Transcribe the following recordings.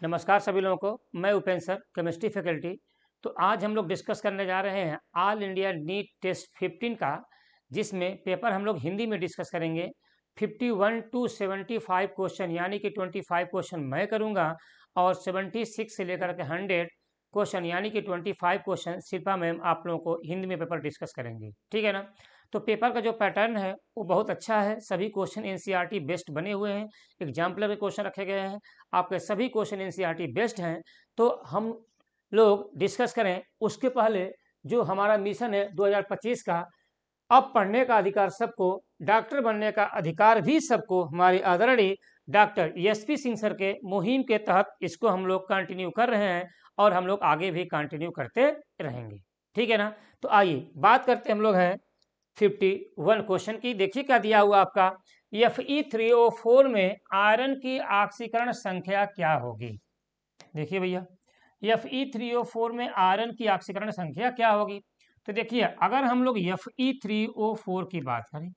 नमस्कार सभी लोगों को। मैं उपेंद्र सर, केमिस्ट्री फैकल्टी। तो आज हम लोग डिस्कस करने जा रहे हैं ऑल इंडिया नीट टेस्ट 15 का, जिसमें पेपर हम लोग हिंदी में डिस्कस करेंगे। 51 to 75 क्वेश्चन, यानी कि 25 क्वेश्चन मैं करूंगा और 76 से लेकर के 100 क्वेश्चन यानी कि 25 क्वेश्चन शिल्पा मैम आप लोगों को हिंदी में पेपर डिस्कस करेंगे। ठीक है ना। तो पेपर का जो पैटर्न है वो बहुत अच्छा है। सभी क्वेश्चन एनसीईआरटी बेस्ड बने हुए हैं। एग्जाम्पलर के क्वेश्चन रखे गए हैं। आपके सभी क्वेश्चन एनसीईआरटी बेस्ड हैं। तो हम लोग डिस्कस करें उसके पहले जो हमारा मिशन है 2025 का, अब पढ़ने का अधिकार सबको, डॉक्टर बनने का अधिकार भी सबको, हमारे आदरणीय डॉक्टर एसपी सिंह सर के मुहिम के तहत इसको हम लोग कंटिन्यू कर रहे हैं और हम लोग आगे भी कंटिन्यू करते रहेंगे। ठीक है ना। तो आइए बात करते हम लोग हैं 51 क्वेश्चन की। देखिए क्या दिया हुआ आपका, Fe3O4 में आयरन की ऑक्सीकरण संख्या क्या होगी। देखिए भैया, Fe3O4 में आयरन की ऑक्सीकरण संख्या क्या होगी। तो देखिए, अगर हम लोग Fe3O4 की बात करें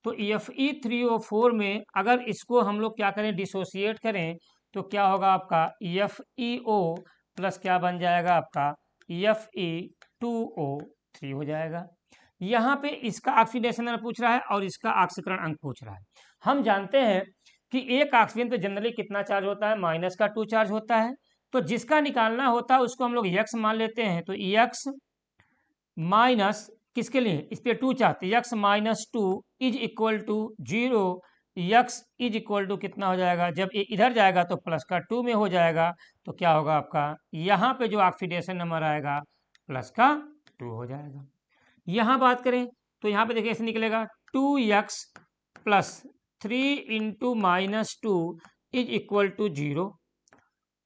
तो Fe3O4 में अगर इसको हम लोग क्या करें, डिसोसिएट करें, तो क्या होगा आपका FeO प्लस क्या बन जाएगा आपका Fe2O3 हो जाएगा। यहाँ पे इसका ऑक्सीडेशन नंबर पूछ रहा है और इसका ऑक्सीकरण अंक पूछ रहा है। हम जानते हैं कि एक ऑक्सीजन पे जनरली कितना चार्ज होता है, -2 चार्ज होता है। तो जिसका निकालना होता है उसको हम लोग x मान लेते हैं। तो x माइनस किसके लिए, इस पे 2 चाहते, x -2 is equal to 0। x is equal to कितना हो जाएगा, जब ये इधर जाएगा तो प्लस का 2 में हो जाएगा। तो क्या होगा आपका, यहाँ पे जो ऑक्सीडेशन नंबर आएगा प्लस का 2 हो जाएगा। यहाँ बात करें तो यहाँ पे देखिए ऐसे निकलेगा 2x plus 3 into -2 is equal to 0।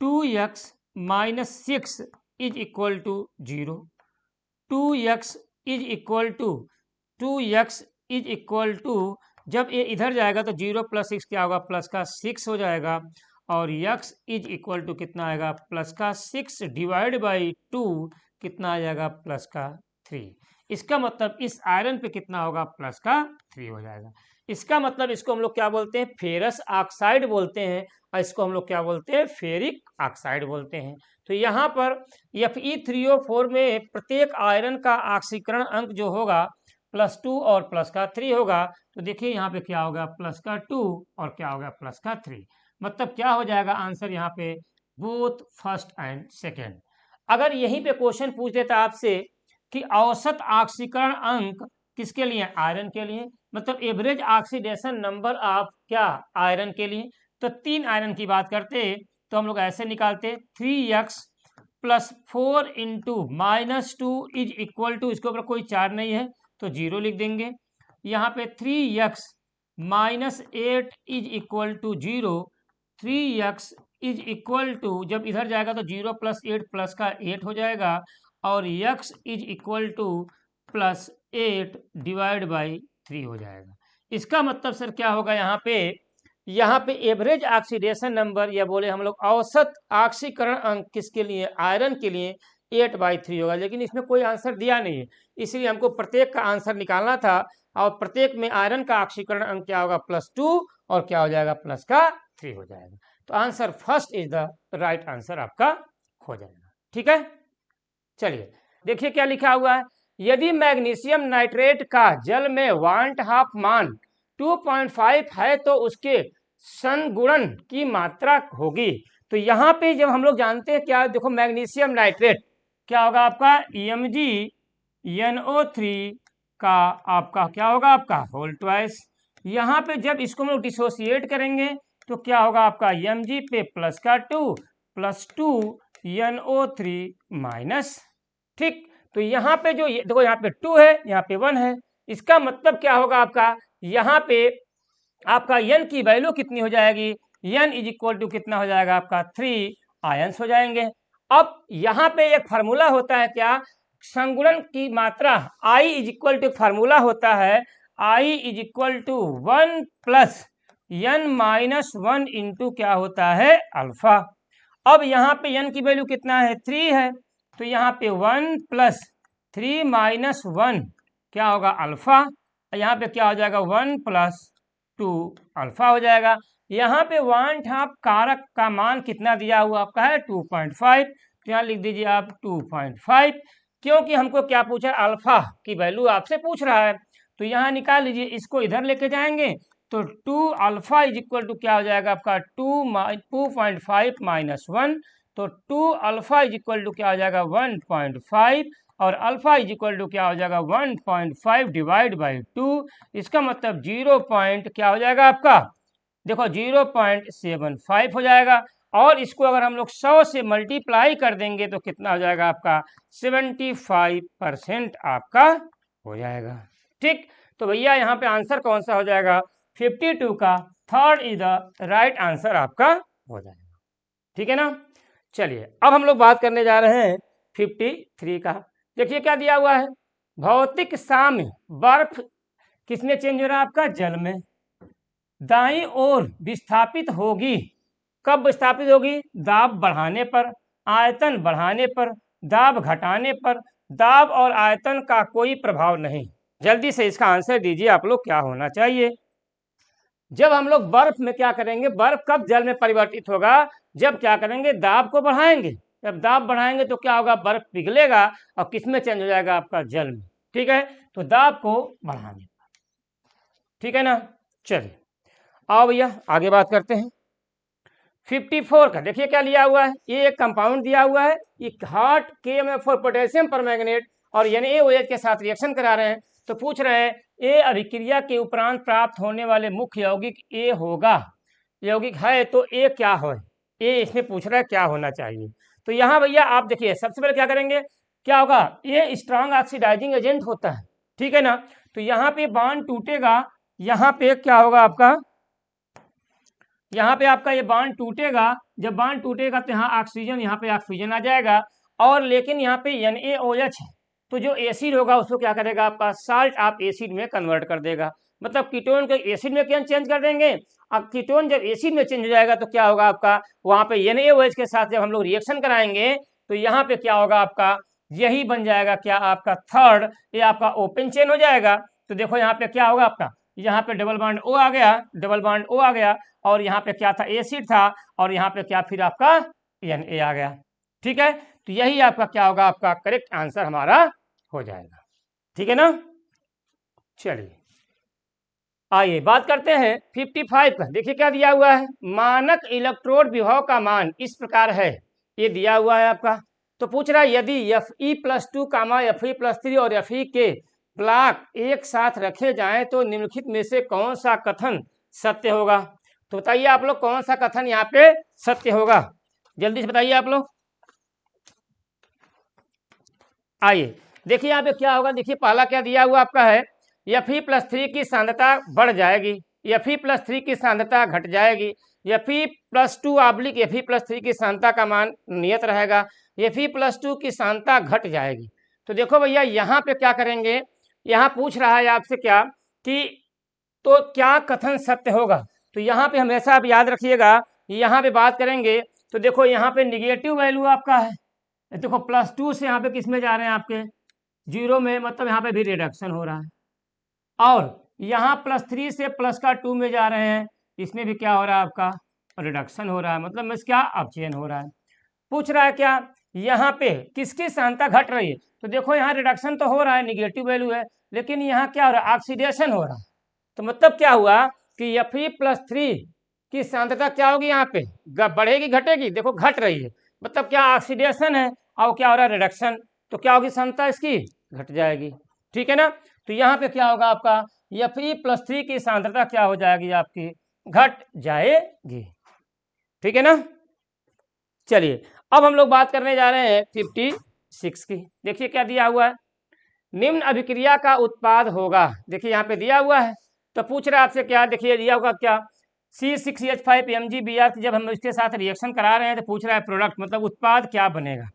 2x minus 6 is equal to 0। 2x is equal to 2x is equal to, जब ये इधर जाएगा तो 0 प्लस 6 क्या होगा, प्लस का 6 हो जाएगा। और x इज इक्वल टू कितना आएगा, प्लस का 6 डिवाइड बाई 2 कितना आ जाएगा, प्लस का 3। इसका मतलब इस आयरन पे कितना होगा, प्लस का 3 हो जाएगा। इसका मतलब इसको हम लोग क्या बोलते हैं, फेरस ऑक्साइड बोलते हैं, और इसको हम लोग क्या बोलते हैं, फेरिक ऑक्साइड बोलते हैं। तो यहाँ पर Fe3O4 में प्रत्येक आयरन का ऑक्सीकरण अंक जो होगा +2 और प्लस का 3 होगा। तो देखिए यहाँ पे क्या होगा, प्लस का 2 और क्या होगा, प्लस का 3। मतलब क्या हो जाएगा आंसर यहाँ पे, बोथ फर्स्ट एंड सेकेंड। अगर यहीं पे क्वेश्चन पूछ देता आपसे कि औसत ऑक्सीकरण अंक किसके लिए, आयरन के लिए, मतलब एवरेज ऑक्सीडेशन नंबर ऑफ क्या, आयरन के लिए, तो 3 आयरन की बात करते तो हम लोग ऐसे निकालते 3x plus 4 into -2 is equal to, इसके ऊपर कोई चार्ज नहीं है तो 0 लिख देंगे। यहाँ पे 3x minus 8 is equal to 0। 3x is equal to, जब इधर जाएगा तो 0 प्लस 8 प्लस का 8 हो जाएगा। और x is equal two plus 8 divide by 3 हो जाएगा। इसका मतलब सर क्या होगा, यहाँ पे एवरेज ऑक्सीडेशन नंबर, या बोले हम लोग औसत ऑक्सीकरण अंक किसके लिए, आयरन के लिए 8/3 होगा। लेकिन इसमें कोई आंसर दिया नहीं है, इसलिए हमको प्रत्येक का आंसर निकालना था। और प्रत्येक में आयरन का ऑक्सीकरण अंक क्या होगा, +2 और क्या हो जाएगा, प्लस का 3 हो जाएगा। तो answer first is the right answer आपका हो जाएगा। ठीक है, चलिए देखिए क्या लिखा हुआ है। यदि मैग्नीशियम नाइट्रेट का जल में 1/2 मान 2.5 है तो उसके संगुणन की मात्रा होगी। तो यहाँ पे जब हम लोग जानते हैं क्या, देखो मैग्नीशियम नाइट्रेट क्या होगा आपका, MgNO3 का आपका क्या होगा, आपका होल ट्वाइस। यहाँ पे जब इसको हम लोग डिसोसिएट करेंगे तो क्या होगा आपका, Mg पे प्लस का 2 प्लस 2 NO3 माइनस। ठीक, तो यहाँ पे जो देखो, यहाँ पे 2 है, यहाँ पे 1 है। इसका मतलब क्या होगा आपका, यहाँ पे आपका n की वैल्यू कितनी हो जाएगी, n इज इक्वल टू कितना हो जाएगा आपका 3 आयंस हो जाएंगे। अब यहाँ पे एक फार्मूला होता है क्या, संगुणन की मात्रा I is equal to, formula होता है I is equal to 1 plus n-1 into क्या होता है, अल्फा। अब यहाँ पे n की वैल्यू कितना है, 3 है, तो यहाँ पे 1 प्लस 3 माइनस 1 क्या होगा, अल्फा। यहाँ पे क्या हो जाएगा, 1 प्लस 2 अल्फा हो जाएगा। यहाँ पे वांट ऑफ कारक का मान कितना दिया हुआ आपका है 2.5, तो यहाँ लिख दीजिए आप 2.5, क्योंकि हमको क्या पूछा अल्फा की वैल्यू आपसे पूछ रहा है। तो यहाँ निकाल लीजिए, इसको इधर लेके जाएंगे तो 2 अल्फा इज इक्वल टू क्या हो जाएगा आपका 2.5 माइनस 1, तो 2 अल्फा इज इक्वल टू क्या हो जाएगा 1.5, और अल्फा इज इक्वल टू क्या हो जाएगा 1.5 डिवाइड बाई 2, इसका मतलब 0 पॉइंट क्या हो जाएगा आपका, देखो 0.75 हो जाएगा। और इसको अगर हम लोग 100 से मल्टीप्लाई कर देंगे तो कितना हो जाएगा आपका 75% आपका हो जाएगा। ठीक, तो भैया यहाँ पे आंसर कौन सा हो जाएगा 52 का third is the right answer आपका हो जाएगा। ठीक है ना। चलिए अब हम लोग बात करने जा रहे हैं 53 का। देखिए क्या दिया हुआ है, भौतिक साम्य बर्फ किसमें चेंज हो रहा है आपका जल में, दाईं ओर विस्थापित होगी, कब विस्थापित होगी दाब बढ़ाने पर, आयतन बढ़ाने पर, दाब घटाने पर, दाब और आयतन का कोई प्रभाव नहीं। जल्दी से इसका आंसर दीजिए आप लोग, क्या होना चाहिए। जब हम लोग बर्फ में क्या करेंगे, बर्फ कब जल में परिवर्तित होगा, जब क्या करेंगे दाब को बढ़ाएंगे, जब दाब बढ़ाएंगे तो क्या होगा बर्फ पिघलेगा और किस में चेंज हो जाएगा आपका जल में। ठीक है, तो दाब को बढ़ाने पर। ठीक है ना। चलिए आओ भैया आगे बात करते हैं 54 का। देखिए क्या लिया हुआ है, ये एक कंपाउंड दिया हुआ है, ये हॉट KMF4 पोटेशियम परमैंगनेट और NaOH के साथ रिएक्शन करा रहे हैं। तो पूछ रहे हैं ए अभिक्रिया के उपरांत प्राप्त होने वाले मुख्य यौगिक ए होगा, यौगिक है तो ए क्या हो, ए इसमें पूछ रहा है क्या होना चाहिए। तो यहाँ भैया आप देखिए सबसे पहले क्या करेंगे, क्या होगा ये स्ट्रांग ऑक्सीडाइजिंग एजेंट होता है। ठीक है ना, तो यहाँ पे बॉन्ड टूटेगा, यहाँ पे क्या होगा आपका, यहाँ पे आपका ये बॉन्ड टूटेगा, जब बॉन्ड टूटेगा तो यहाँ ऑक्सीजन, यहाँ पे ऑक्सीजन आ जाएगा, और लेकिन यहाँ पे NaOH है, तो जो एसिड होगा उसको क्या करेगा आपका साल्ट आप एसिड में कन्वर्ट कर देगा, मतलब कीटोन को एसिड में क्या चेंज कर देंगे। अब कीटोन जब एसिड में चेंज हो जाएगा तो क्या होगा आपका, वहाँ पे NaOH के साथ जब हम लोग रिएक्शन कराएंगे तो यहाँ पे क्या होगा आपका, यही बन जाएगा क्या आपका थर्ड, ये आपका ओपन चेन हो जाएगा। तो देखो यहाँ पे क्या होगा आपका, यहाँ पे डबल बॉन्ड O आ गया, डबल बॉन्ड O आ गया, और यहाँ पे क्या था एसिड था, और यहाँ पे क्या फिर आपका Na आ गया। ठीक है, तो यही आपका क्या होगा आपका करेक्ट आंसर हमारा हो जाएगा। ठीक है ना। चलिए आइए बात करते हैं 55 का। देखिए क्या दिया हुआ है, मानक इलेक्ट्रोड विभव का मान इस प्रकार है, ये दिया हुआ है आपका। तो पूछ रहा है यदि Fe+2, Fe+3 और Fe के ब्लॉक एक साथ रखे जाएं तो निम्नलिखित में से कौन सा कथन सत्य होगा। तो बताइए आप लोग कौन सा कथन यहाँ पे सत्य होगा, जल्दी से बताइए आप लोग। आइए देखिए यहाँ पे क्या होगा, देखिए पहला क्या दिया हुआ आपका है, Fe+3 की सांद्रता बढ़ जाएगी, Fe+3 की सांद्रता घट जाएगी, Fe+2 ऑब्लिक Fe+3 की सांद्रता का मान नियत रहेगा, Fe+2 की सांद्रता घट जाएगी। तो देखो भैया यहाँ पे क्या करेंगे, यहाँ पूछ रहा है आपसे क्या कि तो क्या कथन सत्य होगा। तो यहाँ पे हमेशा आप याद रखिएगा, यहाँ पे बात करेंगे तो देखो यहाँ पे निगेटिव वैल्यू आपका है, देखो +2 से यहाँ पे किस में जा रहे हैं आपके 0 में, मतलब यहाँ पे भी रिडक्शन हो रहा है, और यहाँ +3 से +2 में जा रहे हैं, इसमें भी क्या हो रहा है आपका रिडक्शन हो रहा है, मतलब में क्या अपचयन हो रहा है। पूछ रहा है क्या यहाँ पे किसकी सांद्रता घट रही है, तो देखो यहाँ रिडक्शन तो हो रहा है, निगेटिव वैल्यू है, लेकिन यहाँ क्या हो रहा है ऑक्सीडेशन हो रहा है। तो मतलब क्या हुआ कि Fe+3 की सांद्रता क्या होगी यहाँ पे बढ़ेगी घटेगी, देखो घट रही है, मतलब क्या ऑक्सीडेशन है, और क्या हो रहा है रिडक्शन, तो क्या होगी सांद्रता इसकी घट जाएगी। ठीक है ना, तो यहाँ पे क्या होगा आपका Fe+3 की सांद्रता क्या हो जाएगी आपकी घट जाएगी। ठीक है ना। चलिए अब हम लोग बात करने जा रहे हैं 56 की। देखिए क्या दिया हुआ है, निम्न अभिक्रिया का उत्पाद होगा, देखिए यहाँ पे दिया हुआ है। तो पूछ रहा है आपसे क्या, देखिए दिया होगा क्या C6H5 MgBr, जब हम इसके साथ रिएक्शन करा रहे हैं तो पूछ रहा है प्रोडक्ट मतलब उत्पाद क्या बनेगा।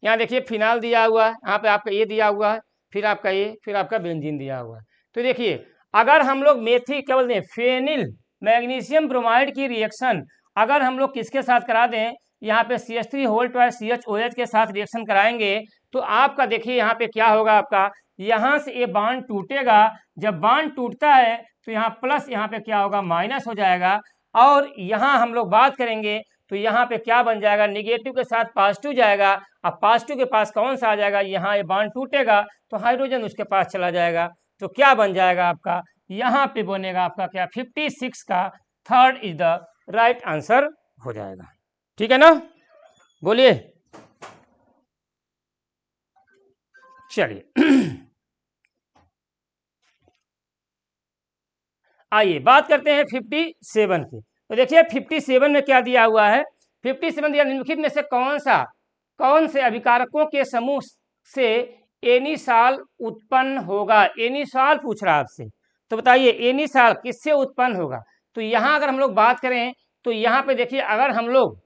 यहाँ देखिए फिनाल दिया हुआ है, यहाँ पे आपका ये दिया हुआ है, फिर आपका ये, फिर आपका बेंजीन दिया हुआ है। तो देखिए अगर हम लोग मेथी क्या बोलते हैं फेनिल मैग्नीशियम ब्रोमाइड की रिएक्शन अगर हम लोग किसके साथ करा दें, यहाँ पे CH3CHOH के साथ रिएक्शन कराएंगे तो आपका देखिए यहाँ पे क्या होगा आपका, यहाँ से ये बॉन्ड टूटेगा, जब बॉन्ड टूटता है तो यहाँ प्लस यहाँ पे क्या होगा माइनस हो जाएगा, और यहाँ हम लोग बात करेंगे तो यहाँ पे क्या बन जाएगा, निगेटिव के साथ पॉजिटिव जाएगा। अब पॉजिटिव के पास कौन सा आ जाएगा, यहाँ ये बॉन्ड टूटेगा तो हाइड्रोजन उसके पास चला जाएगा। तो क्या बन जाएगा आपका, यहाँ पे बनेगा आपका क्या, 56 का third is the right answer हो जाएगा। ठीक है ना, बोलिए। चलिए आइए बात करते हैं 57 की। तो देखिए 57 में क्या दिया हुआ है, 57 दिया, निम्नलिखित में से कौन से अभिकारकों के समूह से एनी साल उत्पन्न होगा। एनी साल पूछ रहा है आपसे, तो बताइए एनी साल किससे उत्पन्न होगा। तो यहाँ अगर हम लोग बात करें तो यहाँ पे देखिए, अगर हम लोग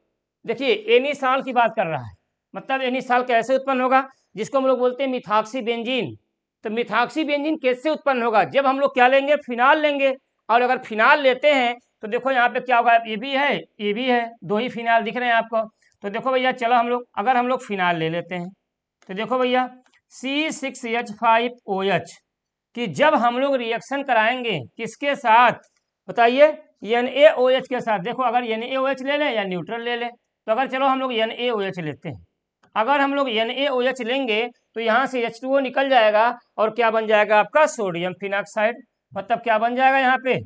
देखिए एनी साल की बात कर रहा है, मतलब एनी साल कैसे उत्पन्न होगा, जिसको हम लोग बोलते हैं मिथाक्सी बेंजीन। तो मिथाक्सी बेंजीन कैसे उत्पन्न होगा, जब हम लोग क्या लेंगे, फिनाल लेंगे। और अगर फिनाल लेते हैं तो देखो यहाँ पे क्या होगा, ये भी है ये भी है, दो ही फिनाल दिख रहे हैं आपको। तो देखो भैया चलो हम लोग, अगर हम लोग फिनाल ले लेते हैं तो देखो भैया C6H5OH कि जब हम लोग रिएक्शन कराएंगे किसके साथ, बताइए, NaOH के साथ। देखो अगर NaOH ले लें या न्यूट्रल ले लें, तो अगर चलो हम लोग NaOH लेते हैं, अगर हम लोग NaOH लेंगे तो यहाँ से H2O निकल जाएगा और क्या बन जाएगा आपका, सोडियम फिनॉक्साइड। मतलब क्या बन जाएगा यहाँ पे,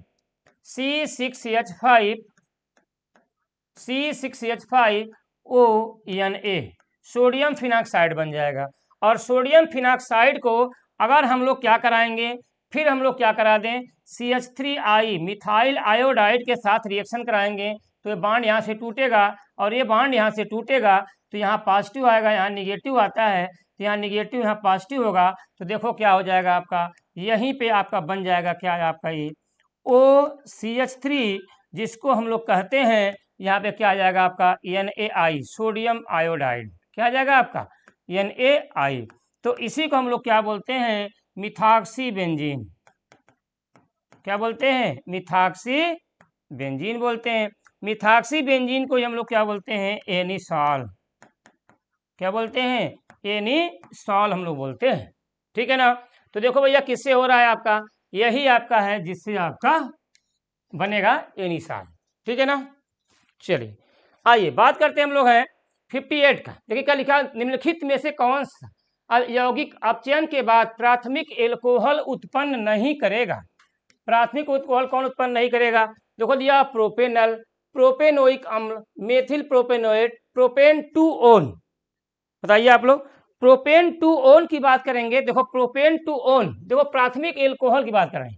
C6H5ONa सोडियम फिनॉक्साइड बन जाएगा। और सोडियम फिनॉक्साइड को अगर हम लोग क्या कराएंगे, फिर हम लोग क्या करा दें, CH3I मिथाइल आयोडाइड के साथ रिएक्शन कराएंगे तो ये बांड यहाँ से टूटेगा और ये बांड यहाँ से टूटेगा, तो यहाँ पॉजिटिव आएगा, यहाँ निगेटिव आता है, तो यहाँ निगेटिव यहाँ पॉजिटिव होगा। तो देखो क्या हो जाएगा आपका, यहीं पे आपका बन जाएगा क्या है आपका ये OCH3, जिसको हम लोग कहते हैं यहाँ पे क्या आ जाएगा आपका NaI सोडियम आयोडाइड। क्या आ जाएगा आपका NaI। तो इसी को हम लोग क्या बोलते हैं, मिथाक्सी बेंजीन। क्या बोलते हैं, मिथाक्सी बेंजीन बोलते हैं। मिथाक्सी बेंजीन को हम लोग क्या बोलते हैं, एनिसॉल। क्या बोलते हैं, एनिसॉल हम लोग बोलते हैं। ठीक है ना। तो देखो भैया किससे हो रहा है आपका, यही आपका है जिससे आपका बनेगा एनिसॉल। ठीक है ना। चलिए आइए बात करते हैं हम लोग हैं 58 का। देखिए क्या लिखा, निम्नलिखित में से कौन सा यौगिक अपचयन के बाद प्राथमिक एल्कोहल उत्पन्न नहीं करेगा। प्राथमिक एल्कोहल कौन उत्पन्न नहीं करेगा, देखो दिया प्रोपेनल, प्रोपेनोइक अम्ल, मेथिल प्रोपेनोएट, प्रोपेन 2-ओन। बताइए आप लोग, प्रोपेन 2-ओन की बात करेंगे। देखो प्रोपेन 2-ओन, देखो प्राथमिक एल्कोहल की बात करें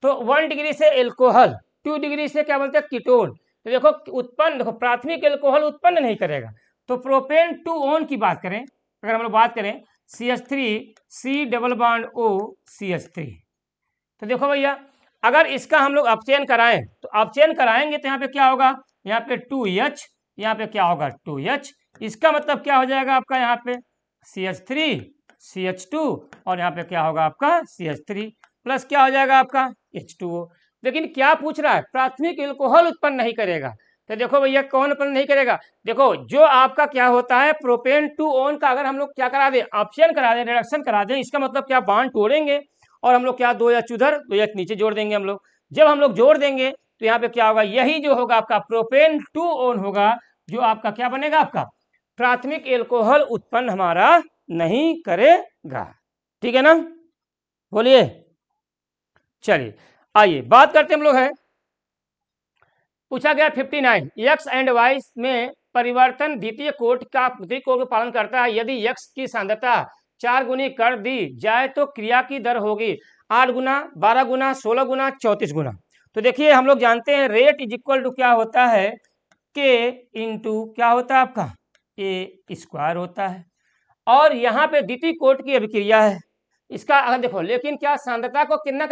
तो 1 डिग्री से एल्कोहल, 2 डिग्री से क्या बोलते हैं, कीटोन। तो देखो उत्पन्न, देखो प्राथमिक एल्कोहल उत्पन्न नहीं करेगा। तो प्रोपेन 2-ओन की बात करें, अगर हम लोग बात करें CH3C double bond O CH3, तो देखो भैया अगर इसका हम लोग अपचयन कराएं तो अपचयन कराएंगे तो यहाँ पे क्या होगा, यहाँ पे 2H, यहाँ पे क्या होगा 2H। इसका मतलब क्या हो जाएगा आपका, यहाँ पे CH3 CH2 और यहाँ पे क्या होगा आपका CH3 प्लस क्या हो जाएगा आपका H2O। लेकिन क्या पूछ रहा है, प्राथमिक एल्कोहल उत्पन्न नहीं करेगा। तो देखो भैया कौन उत्पन्न नहीं करेगा, देखो जो आपका क्या होता है प्रोपेन 2-ओन का अगर हम लोग क्या करा दें, अपचयन करा दें, रिडक्शन करा दें, इसका मतलब क्या, बांड तोड़ेंगे और हम लोग क्या 2H उधर 2H नीचे जोड़ देंगे हम लोग। जब हम लोग जोड़ देंगे तो यहाँ पे क्या होगा, यही जो होगा आपका प्रोपेन 2-ओन होगा, जो आपका क्या बनेगा, आपका प्राथमिक एल्कोहल उत्पन्न हमारा नहीं करेगा। ठीक है ना, बोलिए। चलिए आइए बात करते हम लोग है, पूछा गया 59, एक्स एंड वाई में परिवर्तन द्वितीय कोट का पालन करता है। यदि एक्स की सांद्रता 4 गुनी कर दी जाए तो क्रिया की दर होगी 8 गुना, 12 गुना, 16 गुना, 34 गुना। तो देखिए हम लोग जानते हैं रेट इज इक्वल टू क्या होता है, के इंटू क्या होता है आपका ए स्क्वायर होता है। और यहाँ पे द्वितीय कोट की अभिक्रिया है, इसका अगर देखो, लेकिन क्या सांद्रता को कितना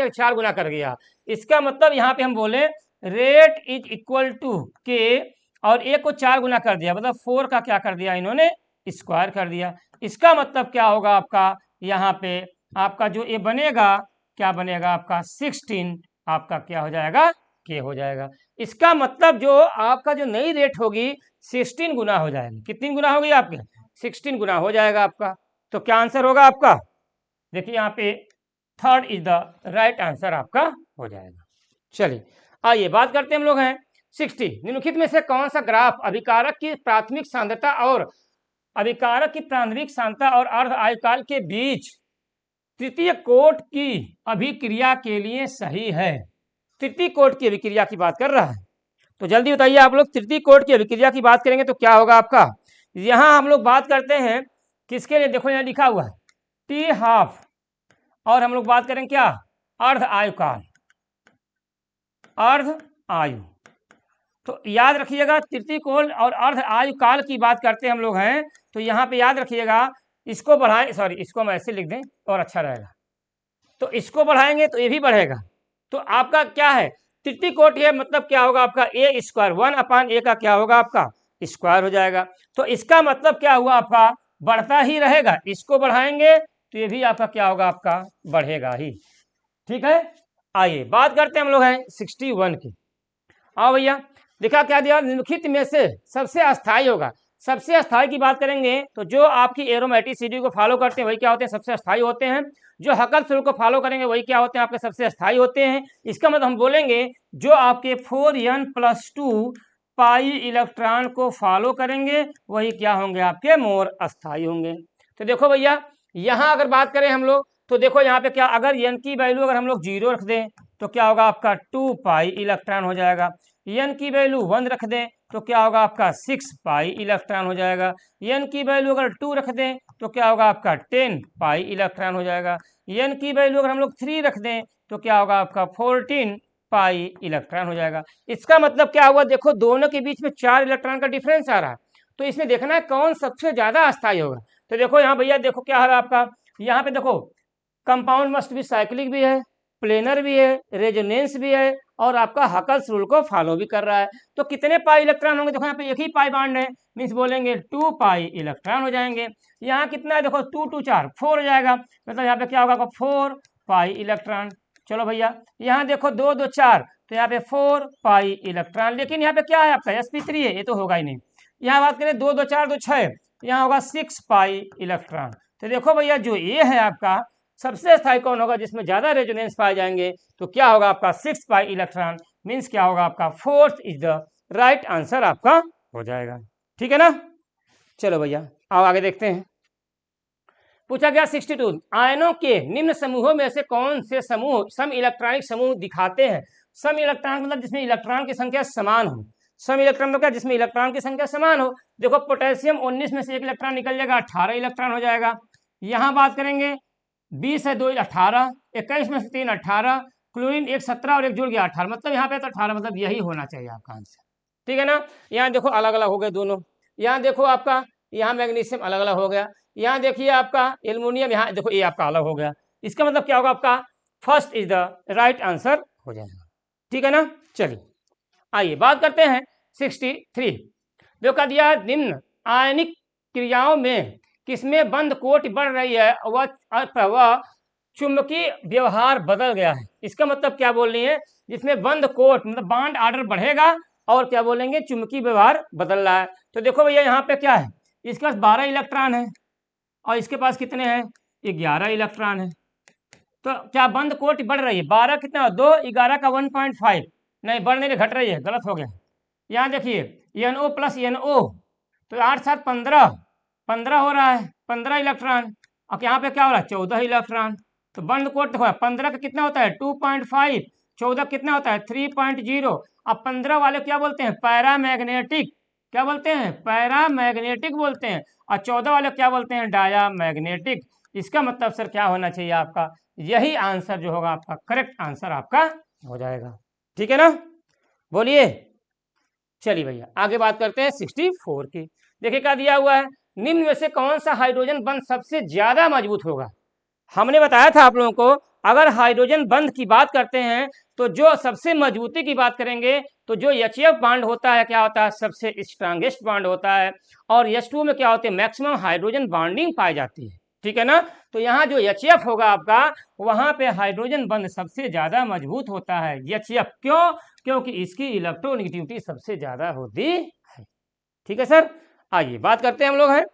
4 गुना कर गया। इसका मतलब यहाँ पे हम बोले रेट इज इक्वल टू के और ए को 4 गुना कर दिया, मतलब 4 का क्या कर दिया इन्होंने, स्क्वायर कर दिया। इसका मतलब क्या होगा आपका, यहाँ पे आपका जो ए बनेगा क्या बनेगा आपका 16, आपका क्या हो जाएगा के हो जाएगा। इसका मतलब जो आपका जो नई रेट होगी 16 गुना हो जाएगी। कितनी गुना होगी आपके, 16 गुना हो जाएगा आपका। तो क्या आंसर होगा आपका, देखिए यहाँ पे third is the right answer आपका हो जाएगा। चलिए आइए बात करते हैं हम लोग हैं 60। निम्नलिखित में से कौन सा ग्राफ अभिकारक की प्राथमिक सांद्रता और अर्ध आयुकाल के बीच तृतीय कोट की अभिक्रिया के लिए सही है? तृतीय कोट की अभिक्रिया की बात कर रहा है, तो जल्दी बताइए आप लोग। तृतीय कोट की अभिक्रिया की बात करेंगे तो क्या होगा आपका? यहां हम लोग बात करते हैं किसके लिए? देखो यहाँ लिखा हुआ है टी हाफ, और हम लोग बात करें क्या? अर्ध आयुकाल, अर्ध आयु। तो याद रखिएगा तृतीय कोट और अर्ध आयुकाल की बात करते हम लोग हैं, तो यहाँ पे याद रखिएगा इसको बढ़ाएं, सॉरी इसको हम ऐसे लिख दें और अच्छा रहेगा। तो इसको बढ़ाएंगे तो ये भी बढ़ेगा, तो आपका क्या है? तृतीय कोट ये मतलब क्या होगा आपका? ए स्क्वायर 1/a का क्या होगा आपका? स्क्वायर हो जाएगा। तो इसका मतलब क्या हुआ आपका? बढ़ता ही रहेगा। इसको बढ़ाएंगे तो ये भी आपका क्या होगा? आपका बढ़ेगा ही। ठीक है, आइए बात करते हैं हम लोग हैं 61 की। आओ भैया, देखा क्या दिया? निम्नलिखित में से सबसे अस्थायी होगा। सबसे अस्थायी की बात करेंगे तो जो आपकी एरोमेटिसिटी को फॉलो करते हैं वही क्या होते हैं? सबसे अस्थायी होते हैं। जो हकल सूत्र को फॉलो करेंगे वही क्या होते हैं? आपके सबसे अस्थायी होते हैं। इसका मतलब हम बोलेंगे जो आपके 4n+2 पाई इलेक्ट्रॉन को फॉलो करेंगे वही क्या होंगे? आपके मोर अस्थायी होंगे। तो देखो भैया, यहाँ अगर बात करें हम लोग तो देखो यहाँ पे क्या, अगर n की वैल्यू अगर हम लोग 0 रख दें तो क्या होगा? आपका 2 पाई इलेक्ट्रॉन हो जाएगा। n की वैल्यू 1 रख दें तो क्या होगा? आपका 6 पाई इलेक्ट्रॉन हो जाएगा। n की वैल्यू अगर 2 रख दें तो क्या होगा? आपका 10 पाई इलेक्ट्रॉन हो जाएगा। n की वैल्यू अगर हम लोग 3 रख दें तो क्या होगा? आपका 14 पाई इलेक्ट्रॉन हो जाएगा। इसका मतलब क्या हुआ? देखो दोनों के बीच में 4 इलेक्ट्रॉन का डिफरेंस आ रहा है, तो इसमें देखना है कौन सबसे ज्यादा अस्थायी होगा। तो देखो यहाँ भैया, देखो क्या आ रहा है आपका? यहाँ पे देखो कंपाउंड मस्ट भी साइक्लिक भी है, प्लेनर भी है, रेजोनेंस भी है, और आपका हकल्स रूल को फॉलो भी कर रहा है। तो कितने पाई इलेक्ट्रॉन होंगे? देखो यहाँ पे एक ही पाई बॉन्ड है, मीन्स बोलेंगे 2 पाई इलेक्ट्रॉन हो जाएंगे। यहाँ कितना है? देखो 2 2 4 4 हो जाएगा, मतलब यहाँ पे क्या होगा? 4 पाई इलेक्ट्रॉन। चलो भैया, यहाँ देखो 2 2 4, तो यहाँ पे 4 पाई इलेक्ट्रॉन। लेकिन यहाँ पे क्या है आपका? sp3 है, ये तो होगा ही नहीं। यहाँ बात करें 2 2 4 2 6, यहाँ होगा 6 पाई इलेक्ट्रॉन। तो देखो भैया, जो ये है आपका सबसे अस्थायी कौन होगा? जिसमें ज्यादा रेजोनेंस पाए जाएंगे, तो क्या होगा आपका? 6 पाई इलेक्ट्रॉन, मीन्स क्या होगा आपका? 4th is the right answer आपका हो जाएगा। ठीक है ना? चलो भैया आओ आगे देखते हैं। पूछा गया 62, आयनों के निम्न समूहों में से कौन से समूह सम इलेक्ट्रॉनिक समूह दिखाते हैं? सम इलेक्ट्रॉन मतलब जिसमें इलेक्ट्रॉन की संख्या समान हो। सम इलेक्ट्रॉन मतलब क्या? जिसमें इलेक्ट्रॉन की संख्या समान हो। देखो पोटेशियम 19 में से 1 इलेक्ट्रॉन निकल जाएगा, 18 इलेक्ट्रॉन हो जाएगा। यहाँ बात करेंगे 20 है 2 18, 21 में से 3 18, क्लोरीन 1 17 और 1 जुड़ गया 18, मतलब यहाँ पे तो 18, मतलब यही होना चाहिए आपका आंसर। ठीक है ना? यहाँ देखो अलग अलग हो गए दोनों। यहाँ देखो आपका, यहाँ मैग्नीशियम अलग अलग हो गया। यहाँ देखिए आपका एल्युमिनियम, यहाँ देखो ये आपका अलग हो गया। इसका मतलब क्या होगा? आपका first is the right answer हो जाएगा। ठीक है ना? चलिए आइए बात करते हैं 63। जो कह दिया निम्न आयनिक क्रियाओं में किसमें बंद कोट बढ़ रही है वह चुंबकीय व्यवहार बदल गया है। इसका मतलब क्या बोल रही है? जिसमें बंद कोट मतलब बॉन्ड ऑर्डर बढ़ेगा और क्या बोलेंगे? चुंबकीय व्यवहार बदल रहा है। तो देखो भैया यहाँ पे क्या है? इसके पास 12 इलेक्ट्रॉन है और इसके पास कितने हैं? 11 इलेक्ट्रॉन है। तो क्या बंद कोट बढ़ रही है? 12 कितना? 2 11 का 1.5 नहीं, बढ़ नहीं, घट रही है, गलत हो गया। यहाँ देखिए NO प्लस NO, तो 8 7 15 हो रहा है, 15 इलेक्ट्रॉन। अब यहाँ पे क्या हो रहा है? 14 इलेक्ट्रॉन। तो बंद कोट देखो 15 का कितना होता है? 2.5, 14 कितना होता है? 3.0। अब 15 वाले क्या बोलते हैं? पैरामैग्नेटिक। क्या बोलते हैं? पैरामैग्नेटिक बोलते हैं। और 14 वाले क्या बोलते हैं? डायामैग्नेटिक। इसका मतलब सर क्या होना चाहिए आपका? यही आंसर जो होगा आपका करेक्ट आंसर आपका हो जाएगा। ठीक है ना? बोलिए। चलिए भैया आगे बात करते हैं 64 की। देखिए क्या दिया हुआ है? निम्न में से कौन सा हाइड्रोजन बंध सबसे ज्यादा मजबूत होगा? हमने बताया था आप लोगों को, अगर हाइड्रोजन बंध की बात करते हैं तो जो सबसे मजबूती की बात करेंगे तो जो HF बॉन्ड होता है क्या होता है? सबसे स्ट्रांगेस्ट बॉन्ड होता है। और H2 में क्या होते हैं? मैक्सिमम हाइड्रोजन बॉन्डिंग पाई जाती है। ठीक है ना? तो यहाँ जो HF होगा आपका, वहां पे हाइड्रोजन बंध सबसे ज्यादा मजबूत होता है HF। क्यों? क्योंकि इसकी इलेक्ट्रोनेगेटिविटी सबसे ज्यादा होती है। ठीक है सर? आइए बात करते हैं हम लोग हैं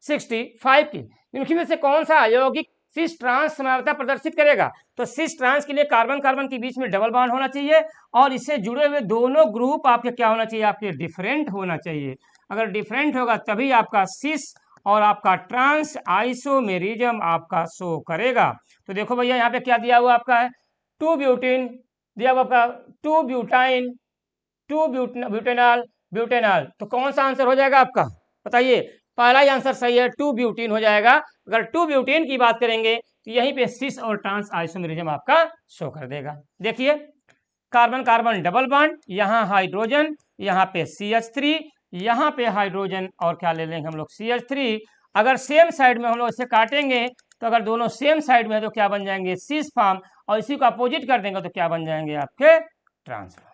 65 की। इनमें से कौन सा अयौगिक सिस ट्रांस समावता प्रदर्शित करेगा। तो सिस ट्रांस के लिए कार्बन कार्बन के बीच में डबल बॉन्ड होना चाहिए और इससे जुड़े हुए दोनों ग्रुप आपके क्या होना चाहिए, आपके डिफरेंट होना चाहिए। अगर डिफरेंट होगा तभी आपका सिस और आपका ट्रांस आइसोमेरिज्म आपका शो करेगा। तो देखो भैया यहाँ पे क्या दिया हुआ आपका है, 2 ब्यूटीन दिया हुआ आपका, 2 ब्यूटाइन, 2 ब्यूटेनॉल, ब्यूटेनॉल। तो कौन सा आंसर हो जाएगा आपका, बताइए। पहला ही आंसर सही है, 2 ब्यूटीन हो जाएगा। अगर 2 ब्यूटीन की बात करेंगे तो यहीं पे सिस और ट्रांस आइसोमेरिज्म आपका शो कर देगा। देखिए कार्बन कार्बन डबल बॉन्ड, यहाँ हाइड्रोजन, यहाँ पे CH3, यहाँ पे हाइड्रोजन और क्या ले लेंगे हम लोग CH3। अगर सेम साइड में हम लोग इसे काटेंगे तो अगर दोनों सेम साइड में है तो क्या बन जाएंगे, सिस फॉर्म, और इसी को अपोजिट कर देंगे तो क्या बन जाएंगे आपके ट्रांस फॉर्म।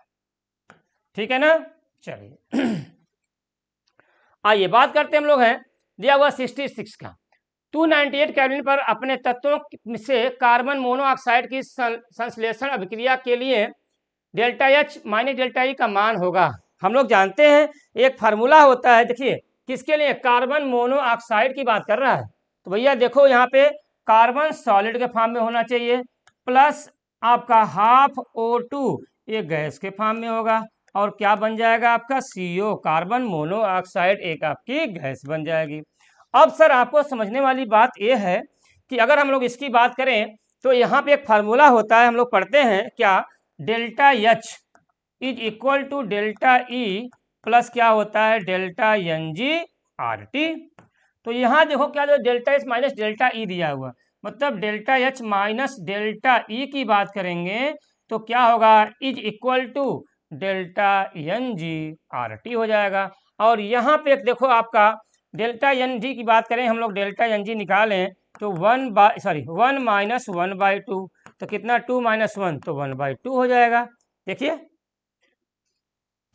ठीक है ना। चलिए आइए बात करते हैं हम लोग हैं, दिया हुआ 66 का। 298 केल्विन पर अपने तत्वों से कार्बन मोनोऑक्साइड की संश्लेषण अभिक्रिया के लिए delta H minus delta E का मान होगा। हम लोग जानते हैं एक फार्मूला होता है, देखिए किसके लिए, कार्बन मोनोऑक्साइड की बात कर रहा है। तो भैया देखो यहाँ पे कार्बन सॉलिड के फॉर्म में होना चाहिए, प्लस आपका हाफ O2 ये गैस के फॉर्म में होगा, और क्या बन जाएगा आपका CO, कार्बन मोनोऑक्साइड एक आपकी गैस बन जाएगी। अब सर आपको समझने वाली बात यह है कि अगर हम लोग इसकी बात करें तो यहाँ पे एक फार्मूला होता है, हम लोग पढ़ते हैं क्या, delta H is equal to delta E plus क्या होता है, डेल्टा NG/RT। तो यहाँ देखो क्या जो delta H minus delta E दिया हुआ, मतलब delta H minus delta E की बात करेंगे तो क्या होगा, is equal to delta NG/RT हो जाएगा। और यहाँ पे देखो आपका डेल्टा NG की बात करें हम लोग, डेल्टा NG निकालें तो 1 माइनस 1/2, तो कितना 2 माइनस 1 तो 1/2 हो जाएगा। देखिए